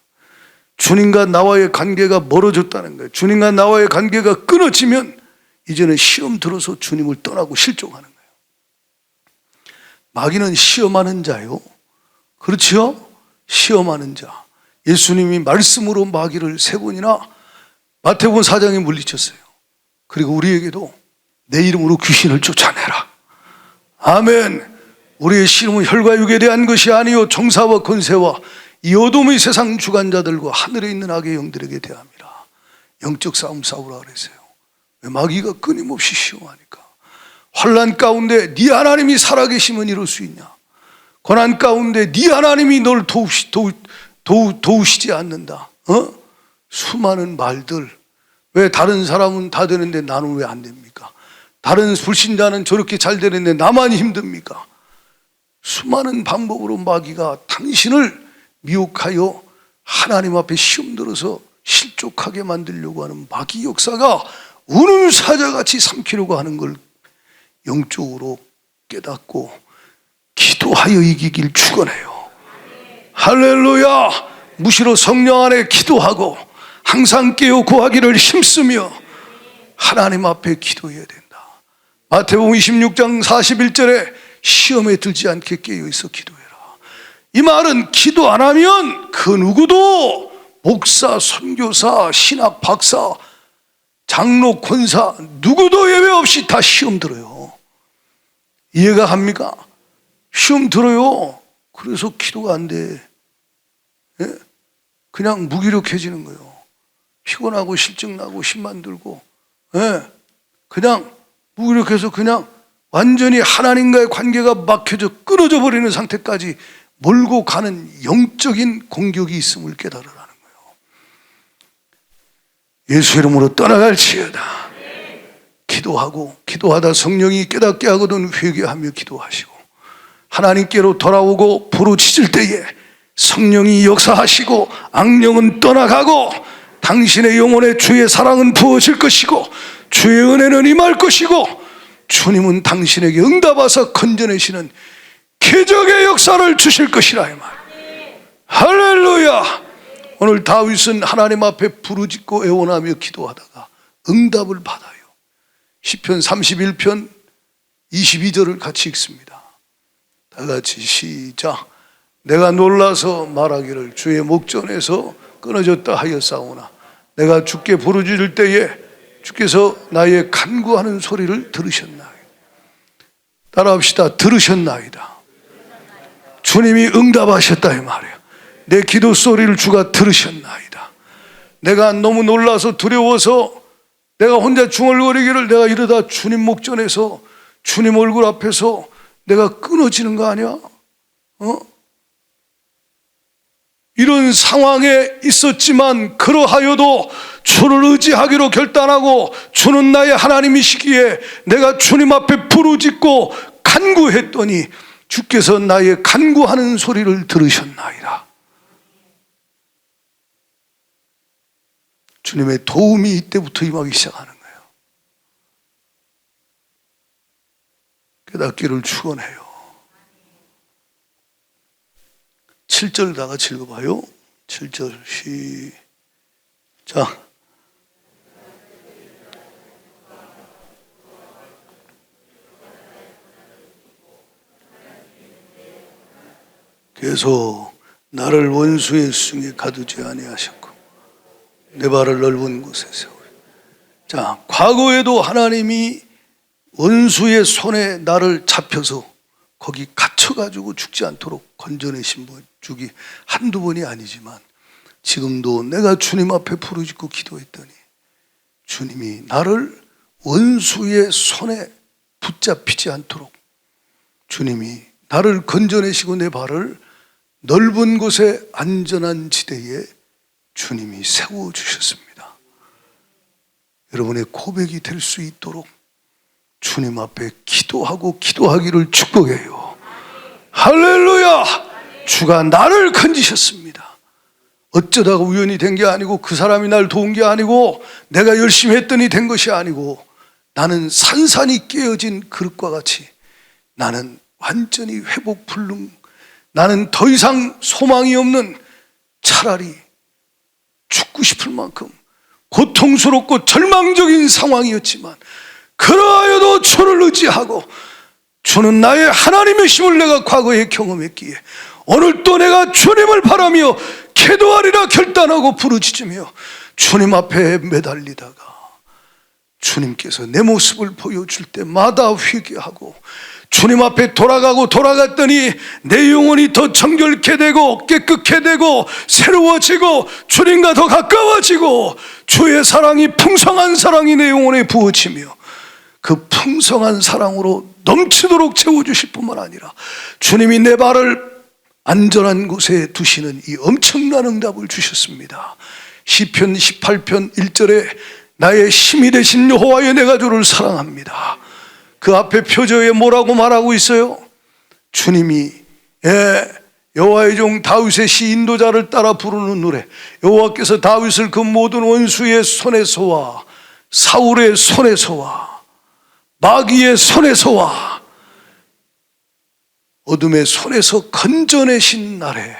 주님과 나와의 관계가 멀어졌다는 거예요. 주님과 나와의 관계가 끊어지면 이제는 시험 들어서 주님을 떠나고 실족하는 거예요. 마귀는 시험하는 자요. 그렇죠? 시험하는 자. 예수님이 말씀으로 마귀를 3번이나 마태복음 4장에 물리쳤어요. 그리고 우리에게도 내 이름으로 귀신을 쫓아내라. 아멘. 우리의 씨름은 혈과 육에 대한 것이 아니요 정사와 권세와 이 어둠의 세상 주관자들과 하늘에 있는 악의 영들에게 대함이라. 영적 싸움 싸우라 그랬어요. 왜? 마귀가 끊임없이 시험하니까. 환난 가운데 네 하나님이 살아계시면 이럴 수 있냐? 고난 가운데 네 하나님이 널 도우시지 않는다. 수많은 말들. 왜 다른 사람은 다 되는데 나는 왜 안 됩니까? 다른 불신자는 저렇게 잘 되는데 나만 힘듭니까? 수많은 방법으로 마귀가 당신을 미혹하여 하나님 앞에 시험 들어서 실족하게 만들려고 하는 마귀 역사가 우는 사자같이 삼키려고 하는 걸 영적으로 깨닫고 기도하여 이기길 축원해요. 할렐루야. 무시로 성령 안에 기도하고 항상 깨어 구하기를 힘쓰며 하나님 앞에 기도해야 된다. 마태복음 26장 41절에 시험에 들지 않게 깨어있어 기도해라. 이 말은 기도 안 하면 그 누구도 목사, 선교사, 신학 박사, 장로, 권사 누구도 예외 없이 다 시험 들어요. 이해가 갑니까? 시험 들어요. 그래서 기도가 안 돼. 그냥 무기력해지는 거예요. 피곤하고 실증나고 힘만 들고, 그냥 무기력해서 그냥 완전히 하나님과의 관계가 막혀져 끊어져 버리는 상태까지 몰고 가는 영적인 공격이 있음을 깨달으라는 거예요. 예수 이름으로 떠나갈지어다. 기도하다 성령이 깨닫게 하거든 회개하며 기도하시고, 하나님께로 돌아오고 부르짖을 때에 성령이 역사하시고 악령은 떠나가고 당신의 영혼에 주의 사랑은 부어질 것이고 주의 은혜는 임할 것이고 주님은 당신에게 응답하사 건져내시는 기적의 역사를 주실 것이라 이 말. 할렐루야. 오늘 다윗은 하나님 앞에 부르짖고 애원하며 기도하다가 응답을 받아요. 시편 31편 22절을 같이 읽습니다. 다 같이 시작. 내가 놀라서 말하기를 주의 목전에서 끊어졌다 하였사오나 내가 주께 부르짖을 때에 주께서 나의 간구하는 소리를 들으셨나이다. 따라합시다. 들으셨나이다. 주님이 응답하셨다 이 말이에요. 내 기도 소리를 주가 들으셨나이다. 내가 너무 놀라서 두려워서 내가 혼자 중얼거리기를 내가 이러다 주님 목전에서 주님 얼굴 앞에서 내가 끊어지는 거 아니야? 이런 상황에 있었지만 그러하여도 주를 의지하기로 결단하고 주는 나의 하나님이시기에 내가 주님 앞에 부르짖고 간구했더니 주께서 나의 간구하는 소리를 들으셨나이다. 주님의 도움이 이때부터 임하기 시작하는 거예요. 깨닫기를 축원해요. 7절 다 같이 읽어봐요. 7절 시작. 계속 나를 원수의 수중에 가두지 아니하셨고 내 발을 넓은 곳에 세우리. 자, 과거에도 하나님이 원수의 손에 나를 잡혀서 거기 갇혀가지고 죽지 않도록 건져내신 적이 한두 번이 아니지만 지금도 내가 주님 앞에 부르짖고 기도했더니 주님이 나를 원수의 손에 붙잡히지 않도록 주님이 나를 건져내시고 내 발을 넓은 곳에 안전한 지대에 주님이 세워주셨습니다. 여러분의 고백이 될 수 있도록 주님 앞에 기도하고 기도하기를 축복해요. 할렐루야. 주가 나를 건지셨습니다. 어쩌다가 우연히 된 게 아니고 그 사람이 날 도운 게 아니고 내가 열심히 했더니 된 것이 아니고 나는 산산이 깨어진 그릇과 같이 나는 완전히 회복 불능, 나는 더 이상 소망이 없는, 차라리 죽고 싶을 만큼 고통스럽고 절망적인 상황이었지만 그러하여도 주를 의지하고 주는 나의 하나님이심을 내가 과거에 경험했기에 오늘 또 내가 주님을 바라며 기도하리라 결단하고 부르짖으며 주님 앞에 매달리다가 주님께서 내 모습을 보여줄 때마다 회개하고 주님 앞에 돌아갔더니 내 영혼이 더 정결케 되고 깨끗게 되고 새로워지고 주님과 더 가까워지고 주의 사랑이 풍성한 사랑이 내 영혼에 부어지며 그 풍성한 사랑으로 넘치도록 채워주실 뿐만 아니라 주님이 내 발을 안전한 곳에 두시는 이 엄청난 응답을 주셨습니다. 시편 18편 1절에 나의 힘이 되신 여호와여 내가 주를 사랑합니다. 그 앞에 표저에 뭐라고 말하고 있어요? 주님이 여호와의 종 다윗의 시 인도자를 따라 부르는 노래, 여호와께서 다윗을 그 모든 원수의 손에서와 사울의 손에서와 마귀의 손에서와 어둠의 손에서 건져내신 날에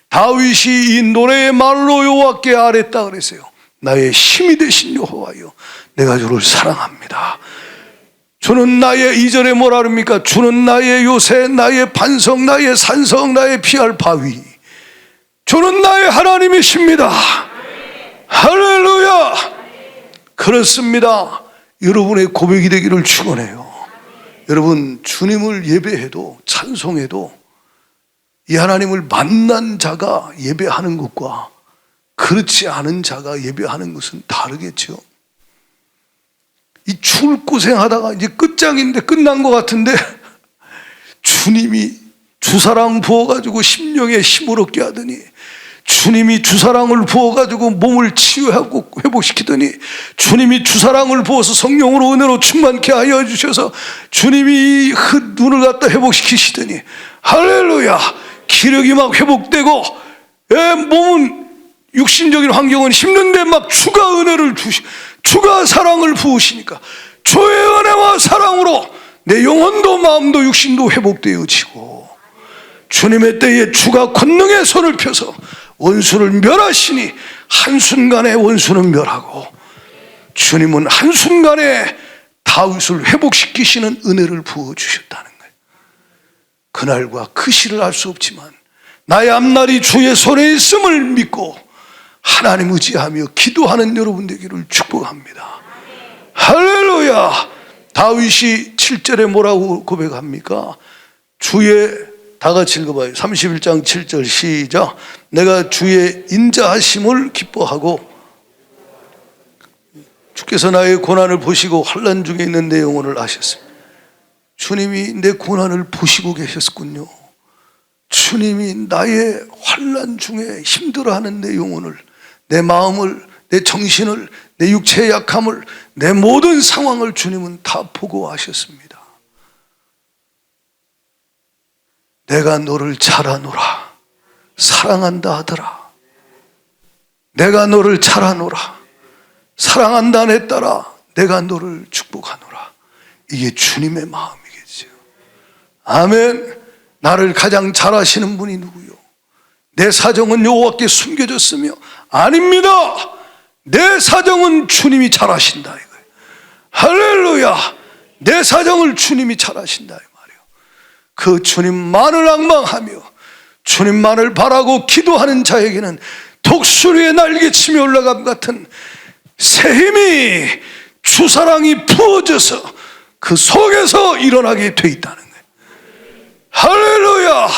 다윗이 이 노래의 말로 여호와께 아뢰다 그랬어요. 나의 힘이 되신 여호와여 내가 주를 사랑합니다. 주는 나의, 2절에 뭐라 그럽니까? 주는 나의 요새, 나의 반석, 나의 산성, 나의 피할 바위. 주는 나의 하나님이십니다. 할렐루야. 그렇습니다. 여러분의 고백이 되기를 축원해요. 여러분, 주님을 예배해도 찬송해도 이 하나님을 만난 자가 예배하는 것과 그렇지 않은 자가 예배하는 것은 다르겠죠. 이 죽을 고생하다가 이제 끝장인데 끝난 것 같은데 주님이 주사랑 부어가지고 심령에 힘을 얻게 하더니, 주님이 주사랑을 부어가지고 몸을 치유하고 회복시키더니, 주님이 주사랑을 부어서 성령으로 은혜로 충만케 하여 주셔서 주님이 눈을 갖다 회복시키시더니, 할렐루야, 기력이 막 회복되고, 몸은 육신적인 환경은 힘든데 막 추가 은혜를 추가 사랑을 부으시니까 주의 은혜와 사랑으로 내 영혼도 마음도 육신도 회복되어지고, 주님의 때에 주가 권능의 손을 펴서 원수를 멸하시니 한순간에 원수는 멸하고, 주님은 한순간에 다윗을 회복시키시는 은혜를 부어주셨다는 거예요. 그날과 그 시를 알 수 없지만 나의 앞날이 주의 손에 있음을 믿고 하나님 의지하며 기도하는 여러분 되기를 축복합니다. 할렐루야. 다윗이 7절에 뭐라고 고백합니까? 다 같이 읽어봐요. 31장 7절 시작. 내가 주의 인자하심을 기뻐하고 주께서 나의 고난을 보시고 환난 중에 있는 내 영혼을 아셨습니다. 주님이 내 고난을 보시고 계셨군요. 주님이 나의 환난 중에 힘들어하는 내 영혼을, 내 마음을, 내 정신을, 내 육체의 약함을, 내 모든 상황을 주님은 다 보고 아셨습니다. 내가 너를 잘 아노라, 사랑한다 하더라. 내가 너를 잘 아노라, 사랑한다 했더라. 내가 너를 축복하노라. 이게 주님의 마음이겠죠. 아멘. 나를 가장 잘 아시는 분이 누구요? 내 사정은 여호와께 숨겨졌으며, 아닙니다. 내 사정은 주님이 잘 아신다 이거예요. 할렐루야. 내 사정을 주님이 잘 아신다 이 말이에요. 그 주님만을 앙망하며 주님만을 바라고 기도하는 자에게는 독수리의 날개치며 올라감 같은 새 힘이, 주사랑이 부어져서 그 속에서 일어나게 돼 있다는 거예요. 할렐루야.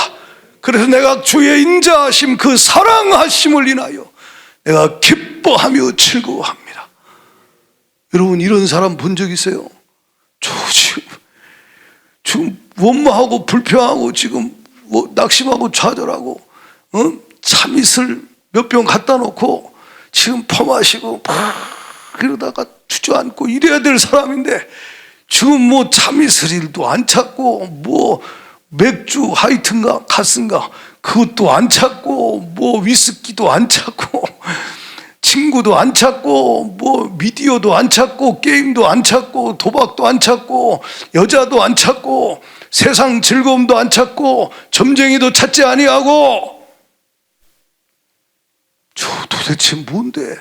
그래서 내가 주의 인자하심, 그 사랑하심을 인하여 내가 기뻐하며 즐거워합니다. 여러분, 이런 사람 본 적 있어요? 저 지금 원망하고 불평하고 지금 낙심하고 좌절하고 참이슬 몇 병 갖다 놓고 지금 퍼마시고 막 이러다가 주저앉고 이래야 될 사람인데, 지금 참이슬일도 안 찾고 맥주 하이튼가 가스인가 그것도 안 찾고 위스키도 안 찾고 친구도 안 찾고 미디어도 안 찾고 게임도 안 찾고 도박도 안 찾고 여자도 안 찾고 세상 즐거움도 안 찾고 점쟁이도 찾지 아니하고, 저 도대체 뭔데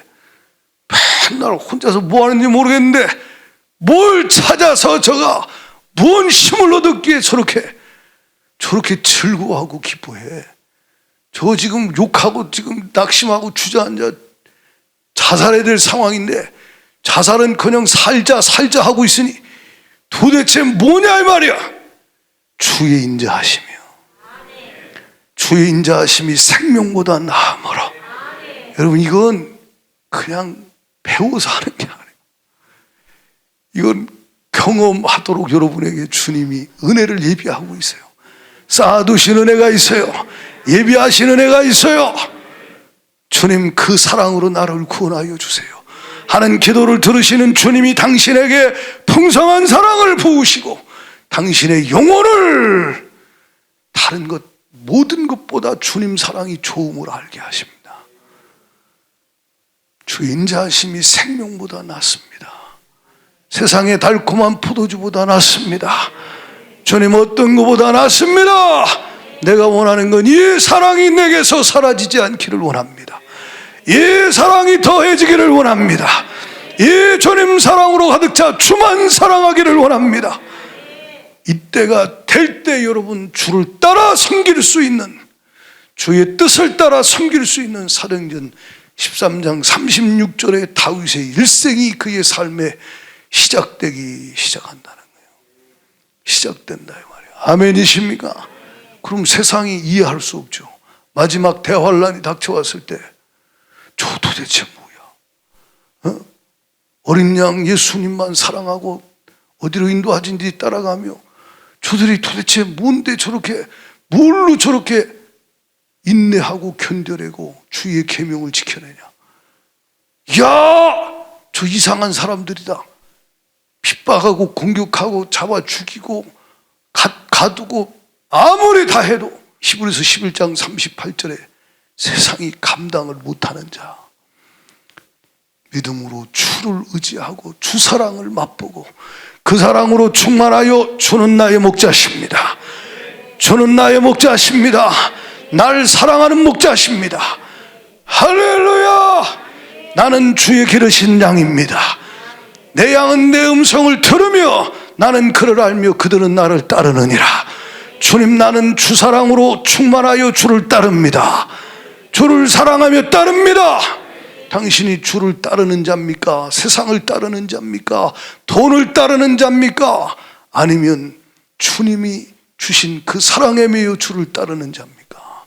맨날 혼자서 뭐 하는지 모르겠는데 뭘 찾아서 저가 뭔 힘을 얻었기에 저렇게 즐거워하고 기뻐해. 저 지금 욕하고 지금 낙심하고 주저앉아 자살해야 될 상황인데 자살은 그냥 살자 하고 있으니 도대체 뭐냐 이 말이야. 주의 인자하심이요, 주의 인자하심이 생명보다 나으므로. 여러분, 이건 그냥 배워서 하는 게 아니에요. 이건 경험하도록 여러분에게 주님이 은혜를 예비하고 있어요. 쌓아두신 은혜가 있어요. 예비하신 은혜가 있어요. 주님, 그 사랑으로 나를 구원하여 주세요 하는 기도를 들으시는 주님이 당신에게 풍성한 사랑을 부으시고 당신의 영혼을 다른 것 모든 것보다 주님 사랑이 좋음을 알게 하십니다. 주 인자하심이 생명보다 낫습니다. 세상의 달콤한 포도주보다 낫습니다. 주님, 어떤 것보다 낫습니다. 내가 원하는 건 이 사랑이 내게서 사라지지 않기를 원합니다. 이 사랑이 더해지기를 원합니다. 이 주님 사랑으로 가득 차 주만 사랑하기를 원합니다. 이때가 될 때 여러분, 주를 따라 섬길 수 있는, 주의 뜻을 따라 섬길 수 있는 사도행전 13장 36절의 다윗의 일생이 그의 삶에 시작되기 시작한다는 거예요. 시작된다 이 말이에요. 아멘이십니까? 그럼 세상이 이해할 수 없죠. 마지막 대환란이 닥쳐왔을 때 저 도대체 뭐야? 어린 양 예수님만 사랑하고 어디로 인도하든지 따라가며, 저들이 도대체 뭔데 저렇게, 뭘로 저렇게 인내하고 견뎌내고 주의 계명을 지켜내냐. 야, 저 이상한 사람들이다. 핍박하고 공격하고 잡아 죽이고 가두고 아무리 다 해도 히브리서 11장 38절에 세상이 감당을 못하는 자, 믿음으로 주를 의지하고 주 사랑을 맛보고 그 사랑으로 충만하여 주는 나의 목자십니다. 주는 나의 목자십니다. 날 사랑하는 목자십니다. 할렐루야. 나는 주의 기르신 양입니다. 내 양은 내 음성을 들으며 나는 그를 알며 그들은 나를 따르느니라. 주님, 나는 주 사랑으로 충만하여 주를 따릅니다. 주를 사랑하며 따릅니다. 당신이 주를 따르는 자입니까? 세상을 따르는 자입니까? 돈을 따르는 자입니까? 아니면 주님이 주신 그 사랑에 매여 주를 따르는 자입니까?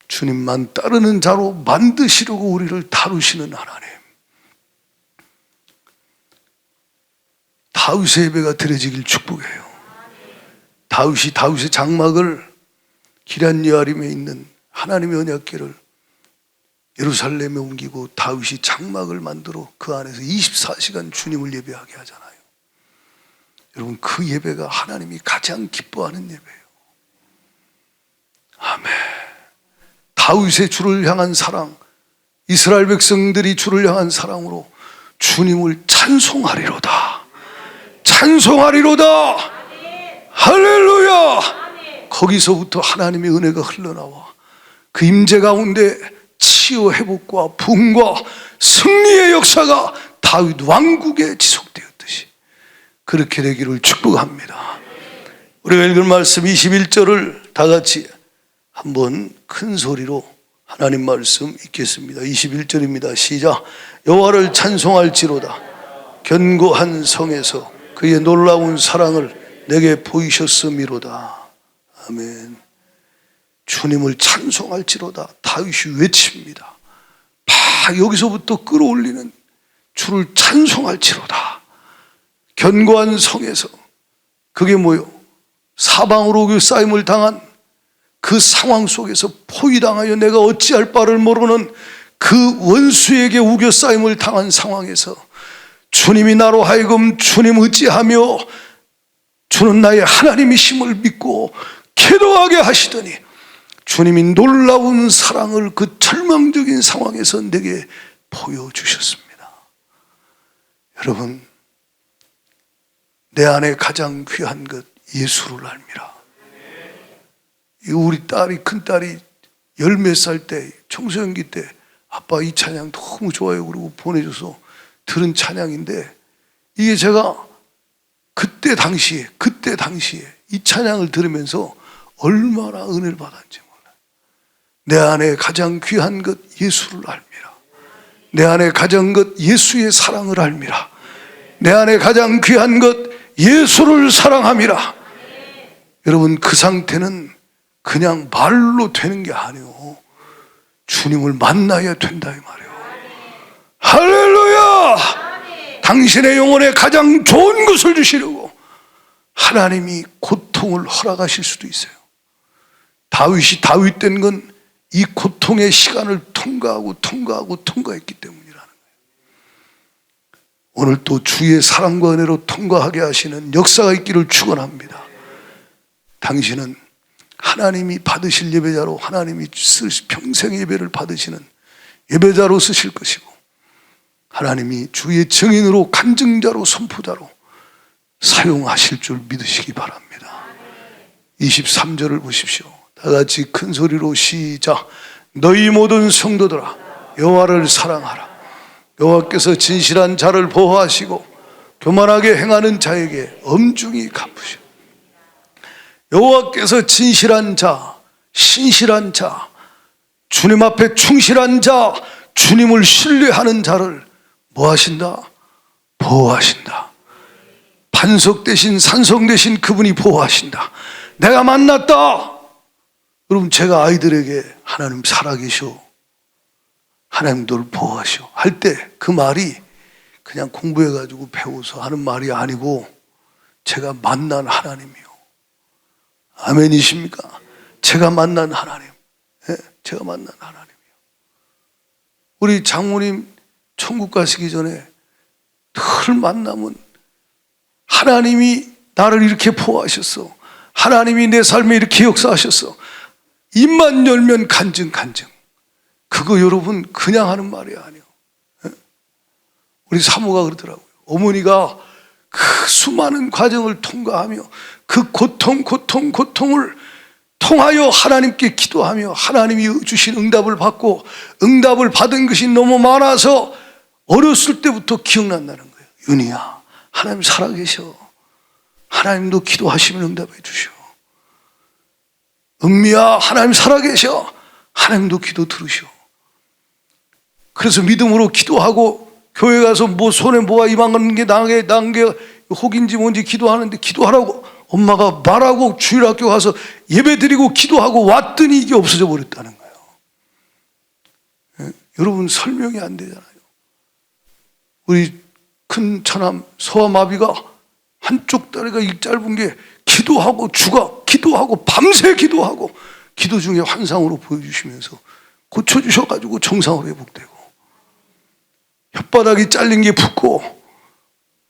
주님만 따르는 자로 만드시려고 우리를 다루시는 하나님. 다윗의 예배가 드려지길 축복해요. 다윗의 장막을 기럇 여아림에 있는 하나님의 언약궤를 예루살렘에 옮기고 다윗이 장막을 만들어 그 안에서 24시간 주님을 예배하게 하잖아요. 여러분, 그 예배가 하나님이 가장 기뻐하는 예배예요. 아멘. 다윗의 주를 향한 사랑, 이스라엘 백성들이 주를 향한 사랑으로 주님을 찬송하리로다. 찬송하리로다. 할렐루야. 거기서부터 하나님의 은혜가 흘러나와 그 임재 가운데 치유 회복과 부흥과 승리의 역사가 다윗 왕국에 지속되었듯이 그렇게 되기를 축복합니다. 우리가 읽은 말씀 21절을 다 같이 한번 큰 소리로 하나님 말씀 읽겠습니다. 21절입니다. 시작. 여호와를 찬송할지로다. 견고한 성에서 그의 놀라운 사랑을 내게 보이셨음이로다. 아멘. 주님을 찬송할지로다. 다윗이 외칩니다. 여기서부터 끌어올리는 주를 찬송할지로다. 견고한 성에서, 그게 뭐요? 사방으로 쌓임을 당한 그 상황 속에서 포위당하여 내가 어찌할 바를 모르는 그 원수에게 우겨싸임을 당한 상황에서 주님이 나로 하여금 주님 의지하며 주는 나의 하나님이심을 믿고 기도하게 하시더니 주님이 놀라운 사랑을 그 절망적인 상황에서 내게 보여주셨습니다. 여러분, 내 안에 가장 귀한 것 예수를 알미라. 우리 딸이, 큰딸이 10몇 살 때, 청소년기 때 아빠 이 찬양 너무 좋아요 그러고 보내줘서 들은 찬양인데, 이게 제가 그때 당시에 이 찬양을 들으면서 얼마나 은혜를 받았는지 몰라요. 내 안에 가장 귀한 것 예수를 알미라. 내 안에 가장 것 예수의 사랑을 알미라. 내 안에 가장 귀한 것 예수를 사랑함이라. 여러분, 그 상태는 그냥 말로 되는 게 아니에요. 주님을 만나야 된다 이 말이에요. 할렐루야. 당신의 영혼에 가장 좋은 것을 주시려고 하나님이 고통을 허락하실 수도 있어요. 다윗이 다윗 된 건 이 고통의 시간을 통과했기 때문이라는 거예요. 오늘 또 주의 사랑과 은혜로 통과하게 하시는 역사가 있기를 축원합니다. 당신은 하나님이 받으실 예배자로, 하나님이 평생 예배를 받으시는 예배자로 쓰실 것이고, 하나님이 주의 증인으로, 간증자로, 선포자로 사용하실 줄 믿으시기 바랍니다. 23절을 보십시오. 다 같이 큰 소리로 시작. 너희 모든 성도들아 여호와를 사랑하라. 여호와께서 진실한 자를 보호하시고 교만하게 행하는 자에게 엄중히 갚으시오. 여호와께서 진실한 자, 신실한 자, 주님 앞에 충실한 자, 주님을 신뢰하는 자를 뭐 하신다? 보호하신다. 반석 대신 산성 대신 그분이 보호하신다. 내가 만났다. 여러분, 제가 아이들에게 하나님 살아계셔, 하나님 너를 보호하시오 할 때 그 말이 그냥 공부해가지고 배워서 하는 말이 아니고 제가 만난 하나님이요. 아멘이십니까? 제가 만난 하나님. 네, 제가 만난 하나님이요. 우리 장모님 천국 가시기 전에 늘 만나면 하나님이 나를 이렇게 보호하셨어. 하나님이 내 삶에 이렇게 역사하셨어. 입만 열면 간증. 그거 여러분 그냥 하는 말이 아니에요. 우리 사모가 그러더라고요. 어머니가 그 수많은 과정을 통과하며 그 고통을 통하여 하나님께 기도하며 하나님이 주신 응답을 받고 응답을 받은 것이 너무 많아서 어렸을 때부터 기억난다는 거예요. 윤희야, 하나님 살아계셔. 하나님도 기도하시면 응답해 주셔. 은미야, 하나님 살아계셔. 하나님도 기도 들으셔. 그래서 믿음으로 기도하고 교회 가서 뭐 손에 뭐가 이만한 게 난 게 혹인지 뭔지 기도하는데 기도하라고 엄마가 말하고 주일학교 가서 예배 드리고 기도하고 왔더니 이게 없어져 버렸다는 거예요. 예? 여러분 설명이 안 되잖아요. 우리 큰 처남 소아마비가 한쪽 다리가 이 짧은 게 기도하고 기도하고 밤새 기도하고 기도 중에 환상으로 보여주시면서 고쳐주셔가지고 정상으로 회복되고 혓바닥이 잘린 게 붓고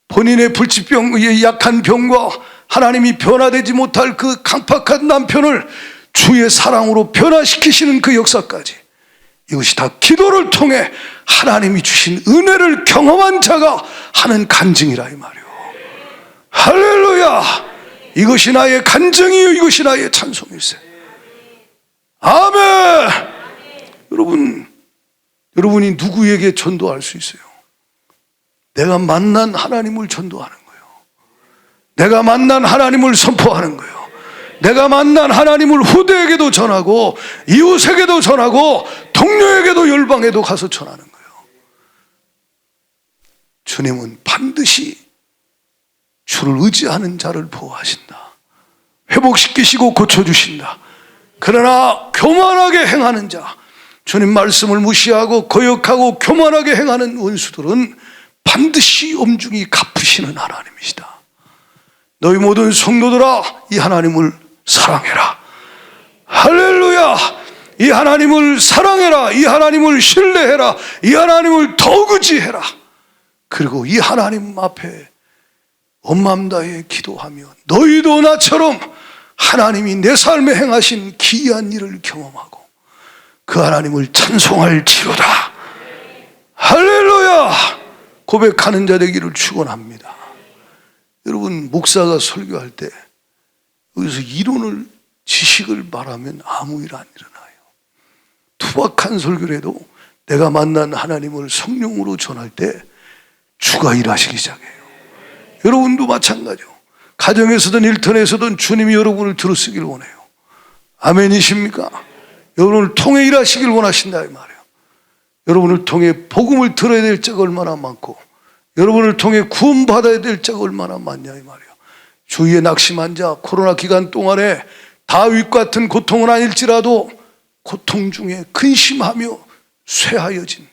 본인의 불치병, 약한 병과 하나님이 변화되지 못할 그 강팍한 남편을 주의 사랑으로 변화시키시는 그 역사까지 이것이 다 기도를 통해 하나님이 주신 은혜를 경험한 자가 하는 간증이라 이 말이요. 할렐루야. 이것이 나의 간증이요 이것이 나의 찬송일세. 아멘. 여러분이 누구에게 전도할 수 있어요? 내가 만난 하나님을 전도하는 거예요. 내가 만난 하나님을 선포하는 거예요. 내가 만난 하나님을 후대에게도 전하고 이웃에게도 전하고 동료에게도 열방에도 가서 전하는 거예요. 주님은 반드시 주를 의지하는 자를 보호하신다. 회복시키시고 고쳐주신다. 그러나 교만하게 행하는 자, 주님 말씀을 무시하고 거역하고 교만하게 행하는 원수들은 반드시 엄중히 갚으시는 하나님이시다. 너희 모든 성도들아, 이 하나님을 사랑해라. 할렐루야. 이 하나님을 사랑해라. 이 하나님을 신뢰해라. 이 하나님을 더욱 의지해라. 그리고 이 하나님 앞에 온 마음 다해 기도하며 너희도 나처럼 하나님이 내 삶에 행하신 기이한 일을 경험하고 그 하나님을 찬송할지로다. 할렐루야. 고백하는 자 되기를 축원합니다. 여러분 목사가 설교할 때 여기서 이론을 지식을 말하면 아무 일 안 일어나요. 투박한 설교를 해도 내가 만난 하나님을 성령으로 전할 때 주가 일하시기 시작해요. 여러분도 마찬가지요. 가정에서든 일터에서든 주님이 여러분을 들어쓰기를 원해요. 아멘이십니까? 여러분을 통해 일하시길 원하신다 이 말이에요. 여러분을 통해 복음을 들어야 될 자가 얼마나 많고 여러분을 통해 구원받아야 될 자가 얼마나 많냐 이 말이에요. 주위에 낙심한 자, 코로나 기간 동안에 다윗 같은 고통은 아닐지라도 고통 중에 근심하며 쇠하여진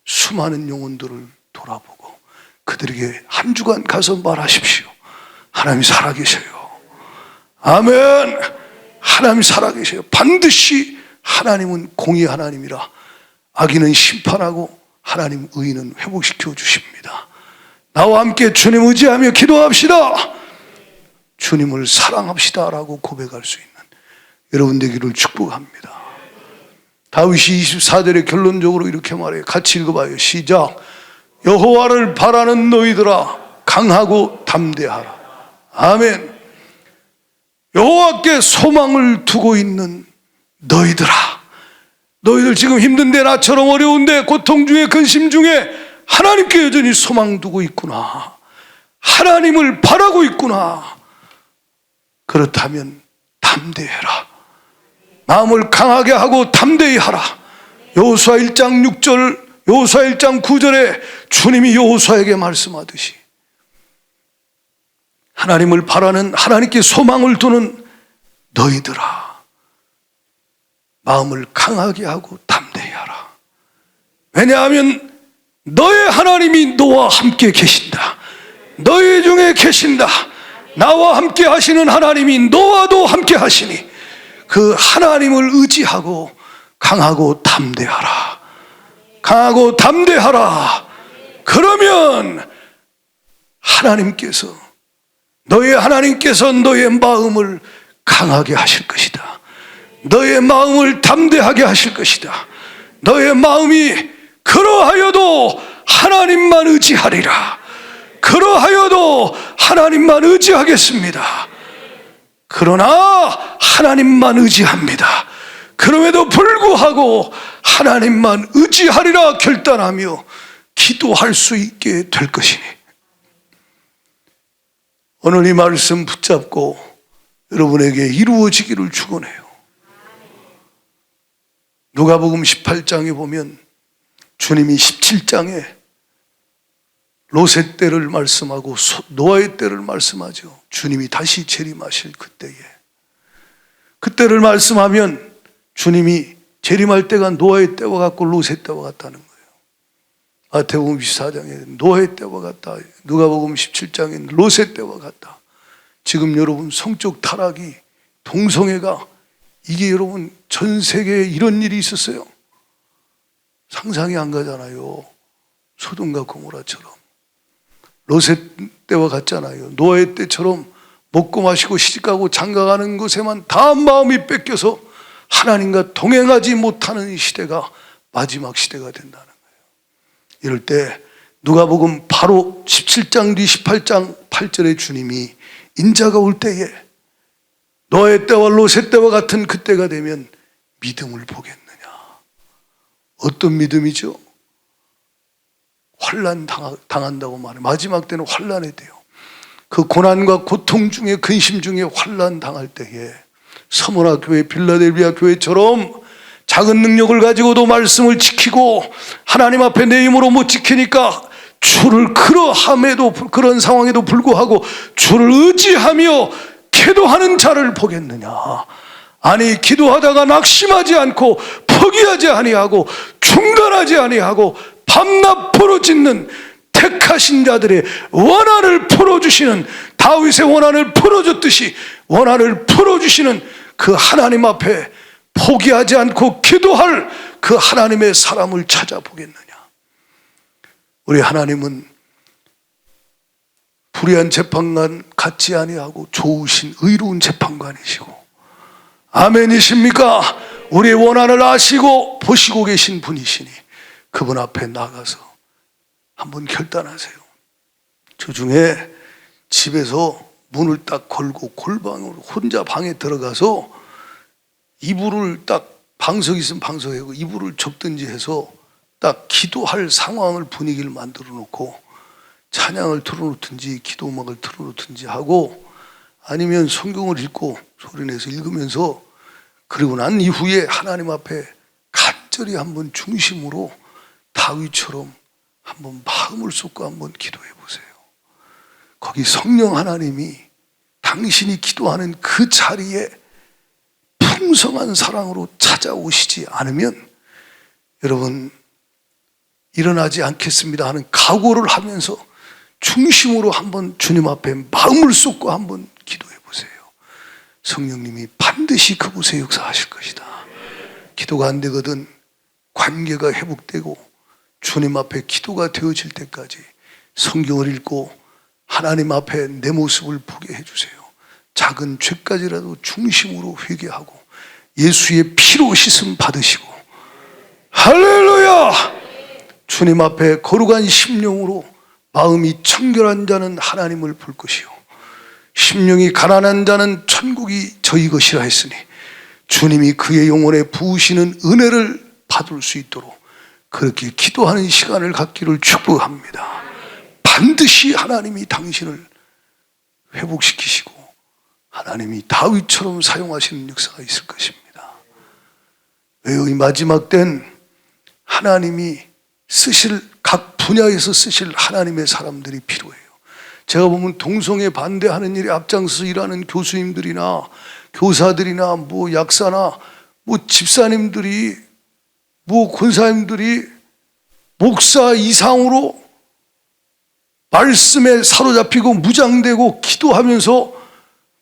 수많은 영혼들을 돌아보고 그들에게 한 주간 가서 말하십시오. 하나님이 살아계셔요. 아멘. 하나님이 살아계셔요. 반드시 하나님은 공의 하나님이라 악인은 심판하고 하나님 의인은 회복시켜 주십니다. 나와 함께 주님 의지하며 기도합시다. 주님을 사랑합시다 라고 고백할 수 있는 여러분 되기를 축복합니다. 다윗이 24절에 결론적으로 이렇게 말해요. 같이 읽어봐요. 시작. 여호와를 바라는 너희들아 강하고 담대하라. 아멘. 여호와께 소망을 두고 있는 너희들아, 너희들 지금 힘든데 나처럼 어려운데 고통 중에 근심 중에 하나님께 여전히 소망 두고 있구나. 하나님을 바라고 있구나. 그렇다면 담대해라. 마음을 강하게 하고 담대히 하라. 여호수아 1장 6절, 여호수아 1장 9절에 주님이 여호수아에게 말씀하듯이 하나님을 바라는, 하나님께 소망을 두는 너희들아 마음을 강하게 하고 담대히 하라. 왜냐하면 너의 하나님이 너와 함께 계신다. 너희 중에 계신다. 나와 함께 하시는 하나님이 너와도 함께 하시니 그 하나님을 의지하고 강하고 담대하라. 강하고 담대하라. 그러면 하나님께서, 너의 하나님께서 너의 마음을 강하게 하실 것이다. 너의 마음을 담대하게 하실 것이다. 너의 마음이 그러하여도 하나님만 의지하리라. 그러하여도 하나님만 의지하겠습니다. 그러나 하나님만 의지합니다. 그럼에도 불구하고 하나님만 의지하리라 결단하며 기도할 수 있게 될 것이니, 오늘 이 말씀 붙잡고 여러분에게 이루어지기를 축원해요. 누가복음 18장에 보면 주님이 17장에 롯의 때를 말씀하고 노아의 때를 말씀하죠. 주님이 다시 재림하실 그때를 말씀하면 주님이 재림할 때가 노아의 때와 같고 롯의 때와 같다는 거예요. 마태복음 24장에 노아의 때와 같다. 누가복음 17장에 롯의 때와 같다. 지금 여러분 성적 타락이, 동성애가, 이게 여러분 전 세계에 이런 일이 있었어요. 상상이 안 가잖아요. 소돔과 고모라처럼. 롯의 때와 같잖아요. 노아의 때처럼 먹고 마시고 시집가고 장가가는 것에만 다 마음이 뺏겨서 하나님과 동행하지 못하는 시대가 마지막 시대가 된다는 거예요. 이럴 때 누가복음 바로 17장 뒤 18장 8절에 주님이 인자가 올 때에 노아의 때와 롯의 때와 같은 그때가 되면 믿음을 보겠느냐. 어떤 믿음이죠? 환난 당한다고 말해요. 마지막 때는 환난에 돼요. 그 고난과 고통 중에, 근심 중에 환난 당할 때에 서머나 교회, 빌라델비아 교회처럼 작은 능력을 가지고도 말씀을 지키고 하나님 앞에 내 힘으로 못 지키니까 주를 그런 상황에도 불구하고 주를 의지하며 기도하는 자를 보겠느냐. 아니, 기도하다가 낙심하지 않고 포기하지 아니하고 중단하지 아니하고 밤낮 부르짖는 택하신 자들의 원한을 풀어주시는, 다윗의 원한을 풀어줬듯이 원한을 풀어주시는 그 하나님 앞에 포기하지 않고 기도할 그 하나님의 사람을 찾아보겠느냐. 우리 하나님은 불의한 재판관 같지 아니하고 좋으신 의로운 재판관이시고, 아멘이십니까? 우리의 원한을 아시고 보시고 계신 분이시니 그분 앞에 나가서 한번 결단하세요. 주중에 집에서 문을 딱 걸고 골방으로 혼자 방에 들어가서 이불을 딱, 방석 있으면 방석에 이불을 접든지 해서 딱 기도할 상황을, 분위기를 만들어 놓고 찬양을 틀어놓든지 기도 음악을 틀어놓든지 하고, 아니면 성경을 읽고 소리내서 읽으면서, 그리고 난 이후에 하나님 앞에 간절히 한번 중심으로 다윗처럼 한번 마음을 쏟고 한번 기도해 보세요. 거기 성령 하나님이 당신이 기도하는 그 자리에 풍성한 사랑으로 찾아오시지 않으면 여러분 일어나지 않겠습니다 하는 각오를 하면서 중심으로 한번 주님 앞에 마음을 쏟고 한번 기도해 보세요. 성령님이 반드시 그곳에 역사하실 것이다. 기도가 안 되거든 관계가 회복되고 주님 앞에 기도가 되어질 때까지 성경을 읽고 하나님 앞에 내 모습을 보게 해주세요. 작은 죄까지라도 중심으로 회개하고 예수의 피로 씻음 받으시고, 할렐루야! 주님 앞에 거룩한 심령으로 마음이 청결한 자는 하나님을 볼 것이요 심령이 가난한 자는 천국이 저희 것이라 했으니, 주님이 그의 영혼에 부으시는 은혜를 받을 수 있도록 그렇게 기도하는 시간을 갖기를 축복합니다. 반드시 하나님이 당신을 회복시키시고 하나님이 다윗처럼 사용하시는 역사가 있을 것입니다. 왜요? 이 마지막 땐 하나님이 각 분야에서 쓰실 하나님의 사람들이 필요해요. 제가 보면 동성애 반대하는 일에 앞장서서 일하는 교수님들이나 교사들이나 약사나 집사님들이 권사님들이 목사 이상으로 말씀에 사로잡히고 무장되고 기도하면서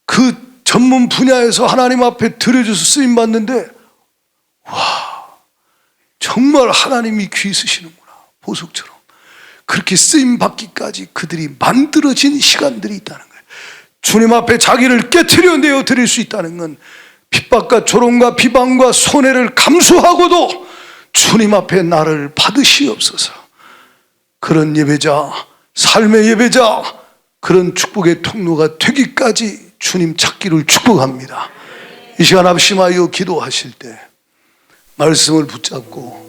그 전문 분야에서 하나님 앞에 드려져서 쓰임받는데, 와, 정말 하나님이 귀 쓰시는구나. 보석처럼 그렇게 쓰임받기까지 그들이 만들어진 시간들이 있다는 거예요. 주님 앞에 자기를 깨트려 내어 드릴 수 있다는 건 핍박과 조롱과 비방과 손해를 감수하고도 주님 앞에 나를 받으시옵소서. 그런 예배자, 삶의 예배자, 그런 축복의 통로가 되기까지 주님 찾기를 축복합니다. 이 시간 합심하여 기도하실 때 말씀을 붙잡고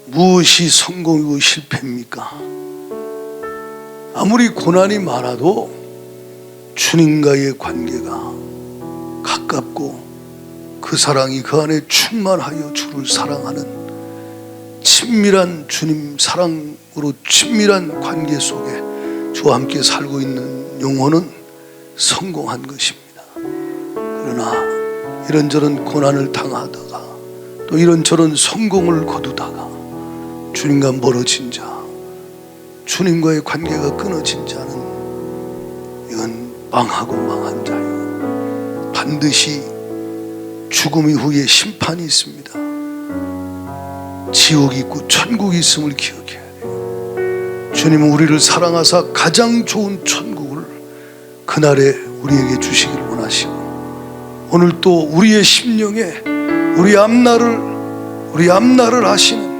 무엇이 성공이고 실패입니까? 아무리 고난이 많아도 주님과의 관계가 가깝고 그 사랑이 그 안에 충만하여 주를 사랑하는 친밀한 주님 사랑으로 친밀한 관계 속에 주와 함께 살고 있는 영혼은 성공한 것입니다. 그러나 이런저런 고난을 당하다가 또 이런저런 성공을 거두다가 주님과 멀어진 자, 주님과의 관계가 끊어진 자는 이건 망하고 망한 자요, 반드시 죽음 이후에 심판이 있습니다. 지옥이 있고 천국이 있음을 기억해야 돼요. 주님은 우리를 사랑하사 가장 좋은 천국을 그날에 우리에게 주시기를 원하시고, 오늘 또 우리의 심령에 우리 앞날을 하시는,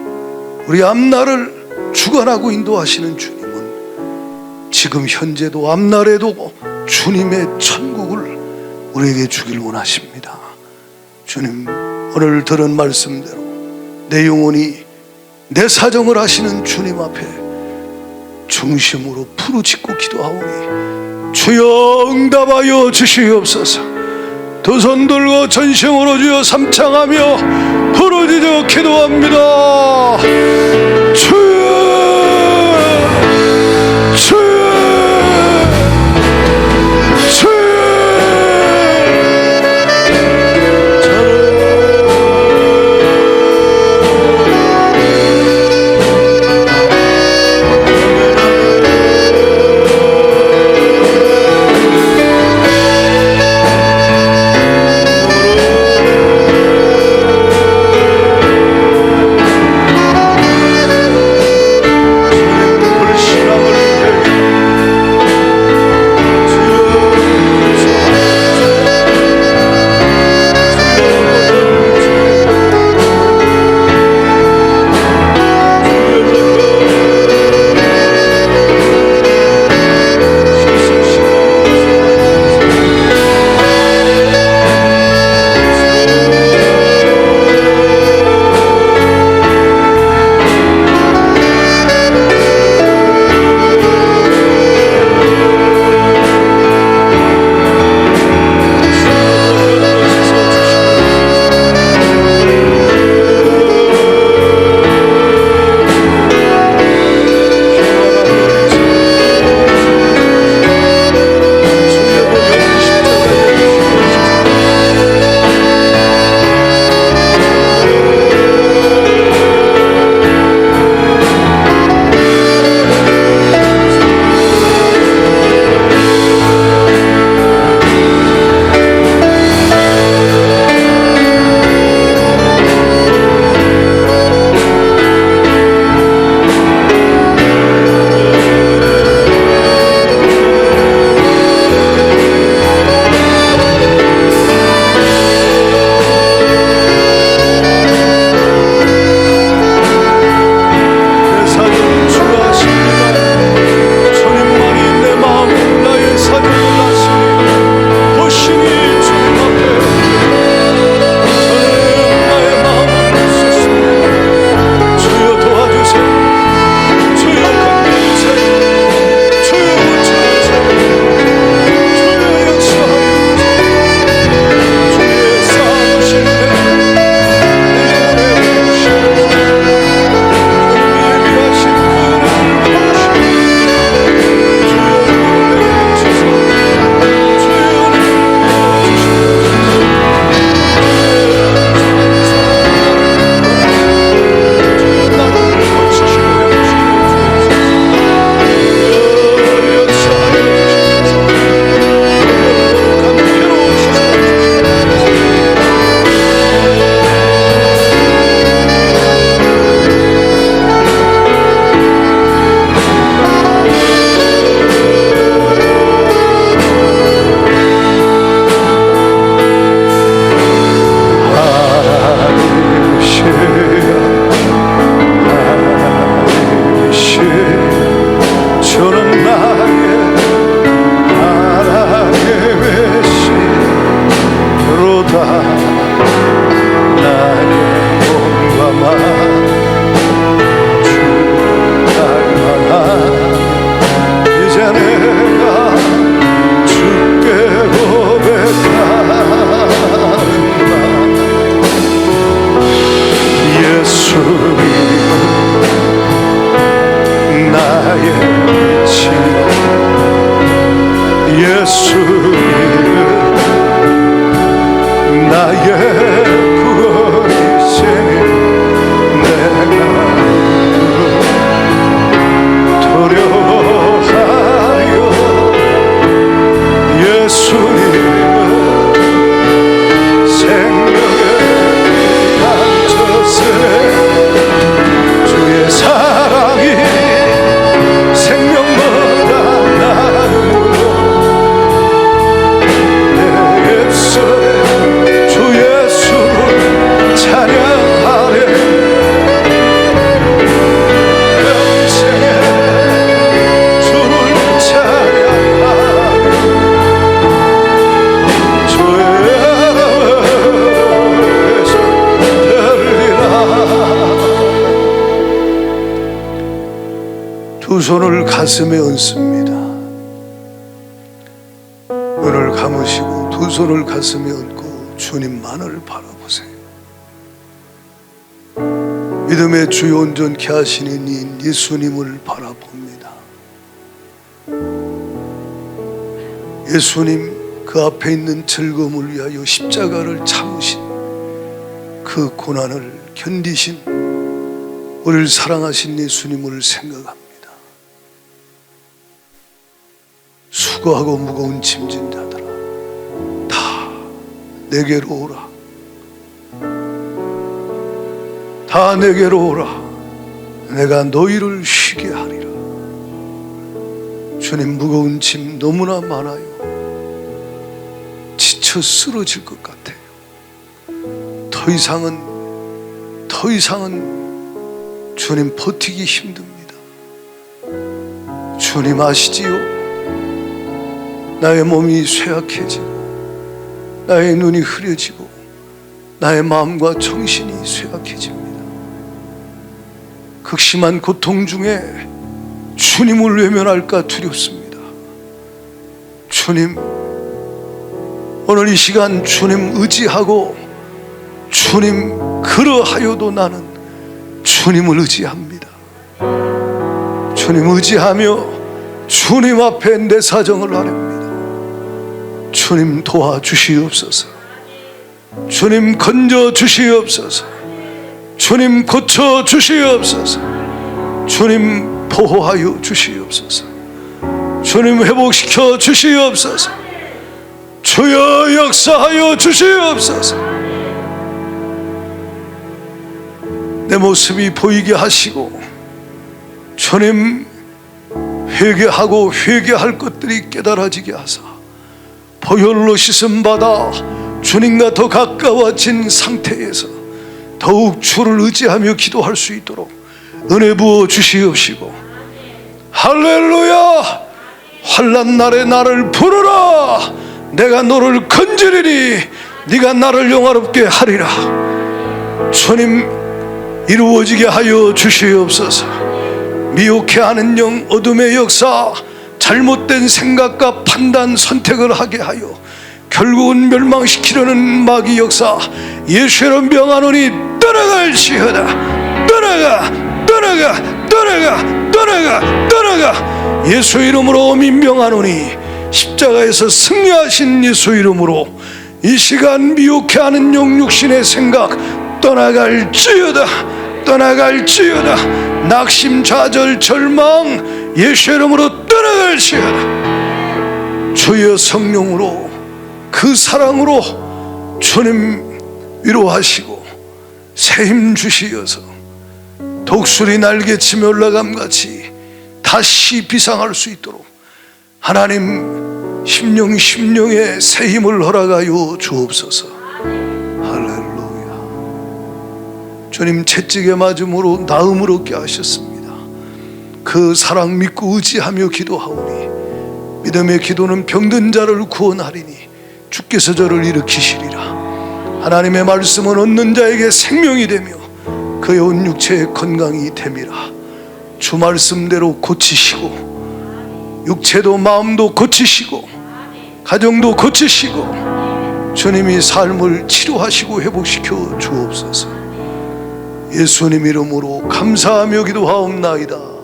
우리 앞날을 주관하고 인도하시는 주님은 지금 현재도 앞날에도 주님의 천국을 우리에게 주길 원하십니다. 주님, 오늘 들은 말씀대로 내 영혼이 내 사정을 하시는 주님 앞에 중심으로 부르짖고 기도하오니 주여 응답하여 주시옵소서. 두 손 들고 전심으로 주여 삼창하며 부르짖어 기도합니다. 주여, 주여, 주여. 나의 몸과 맘 주 닮아나 이제 내가 주께 고백하는 말 예수님 나의 빛이요 예수님은 나의 구원이시니 내가 두려워하여 예수님은 생명의 안전세 주의 사랑이 생명보다 나으로 내 입술에 주 예수를 찬양하리 평생에 주를 찬양하리 주의 아버지에서 들리라 두 손을 가슴에 얹습니다. 눈을 감으시고 두 손을 가슴에 얹고 주님만을 바라보세요. 믿음의 주요 온전케 하시는 이인 예수님을 바라봅니다. 예수님 그 앞에 있는 즐거움을 위하여 십자가를 참으신 그 고난을 견디신 우리를 사랑하신 예수님을 생각합니다. 수고하고 무거운 짐진 자들아 다 내게로 오라. 다 내게로 오라. 내가 너희를 쉬게 하리라. 주님 무거운 짐 너무나 많아요. 지쳐 쓰러질 것 같아요. 더 이상은 주님 버티기 힘듭니다. 주님 아시지요? 나의 몸이 쇠약해지고 나의 눈이 흐려지고 나의 마음과 정신이 쇠약해집니다. 극심한 고통 중에 주님을 외면할까 두렵습니다. 주님, 오늘 이 시간 주님 의지하고 주님 그러하여도 나는 주님을 의지합니다. 주님 의지하며 주님 앞에 내 사정을 아뢰옵니다. 주님 도와주시옵소서. 주님 건져주시옵소서. 주님 고쳐주시옵소서. 주님 보호하여 주시옵소서. 주님 회복시켜 주시옵소서. 주여 역사하여 주시옵소서. 내 모습이 보이게 하시고 주님 회개하고 회개할 것들이 깨달아지게 하사 보혈로 씻음받아 주님과 더 가까워진 상태에서 더욱 주를 의지하며 기도할 수 있도록 은혜 부어 주시옵시고 할렐루야. 환난 날에 나를 부르라. 내가 너를 건지리니 네가 나를 영화롭게 하리라. 주님 이루어지게 하여 주시옵소서. 미혹해하는 영 어둠의 역사 잘못된 생각과 판단 선택을 하게 하여 결국은 멸망시키려는 마귀 역사 예수로 명하노니 떠나갈지어다. 떠나가 떠나가 떠나가 떠나가 떠나가. 예수 이름으로 민명하노니 십자가에서 승리하신 예수 이름으로 이 시간 미혹해하는 영육신의 생각 떠나갈지어다. 떠나갈지어다. 낙심 좌절 절망 예수 이름으로 떠나갈지어다. 주여 성령으로 그 사랑으로 주님 위로하시고 새 힘 주시어서 독수리 날개치며 올라감같이 다시 비상할 수 있도록 하나님 심령에 새 힘을 허락하여 주옵소서. 할렐루야. 주님 채찍에 맞음으로 나음을 얻게 하셨습니다. 그 사랑 믿고 의지하며 기도하오니 믿음의 기도는 병든 자를 구원하리니 주께서 저를 일으키시리라. 하나님의 말씀은 얻는 자에게 생명이 되며 그의 온 육체의 건강이 됨이라. 주 말씀대로 고치시고 육체도 마음도 고치시고 가정도 고치시고 주님이 삶을 치료하시고 회복시켜 주옵소서. 예수님 이름으로 감사하며 기도하옵나이다.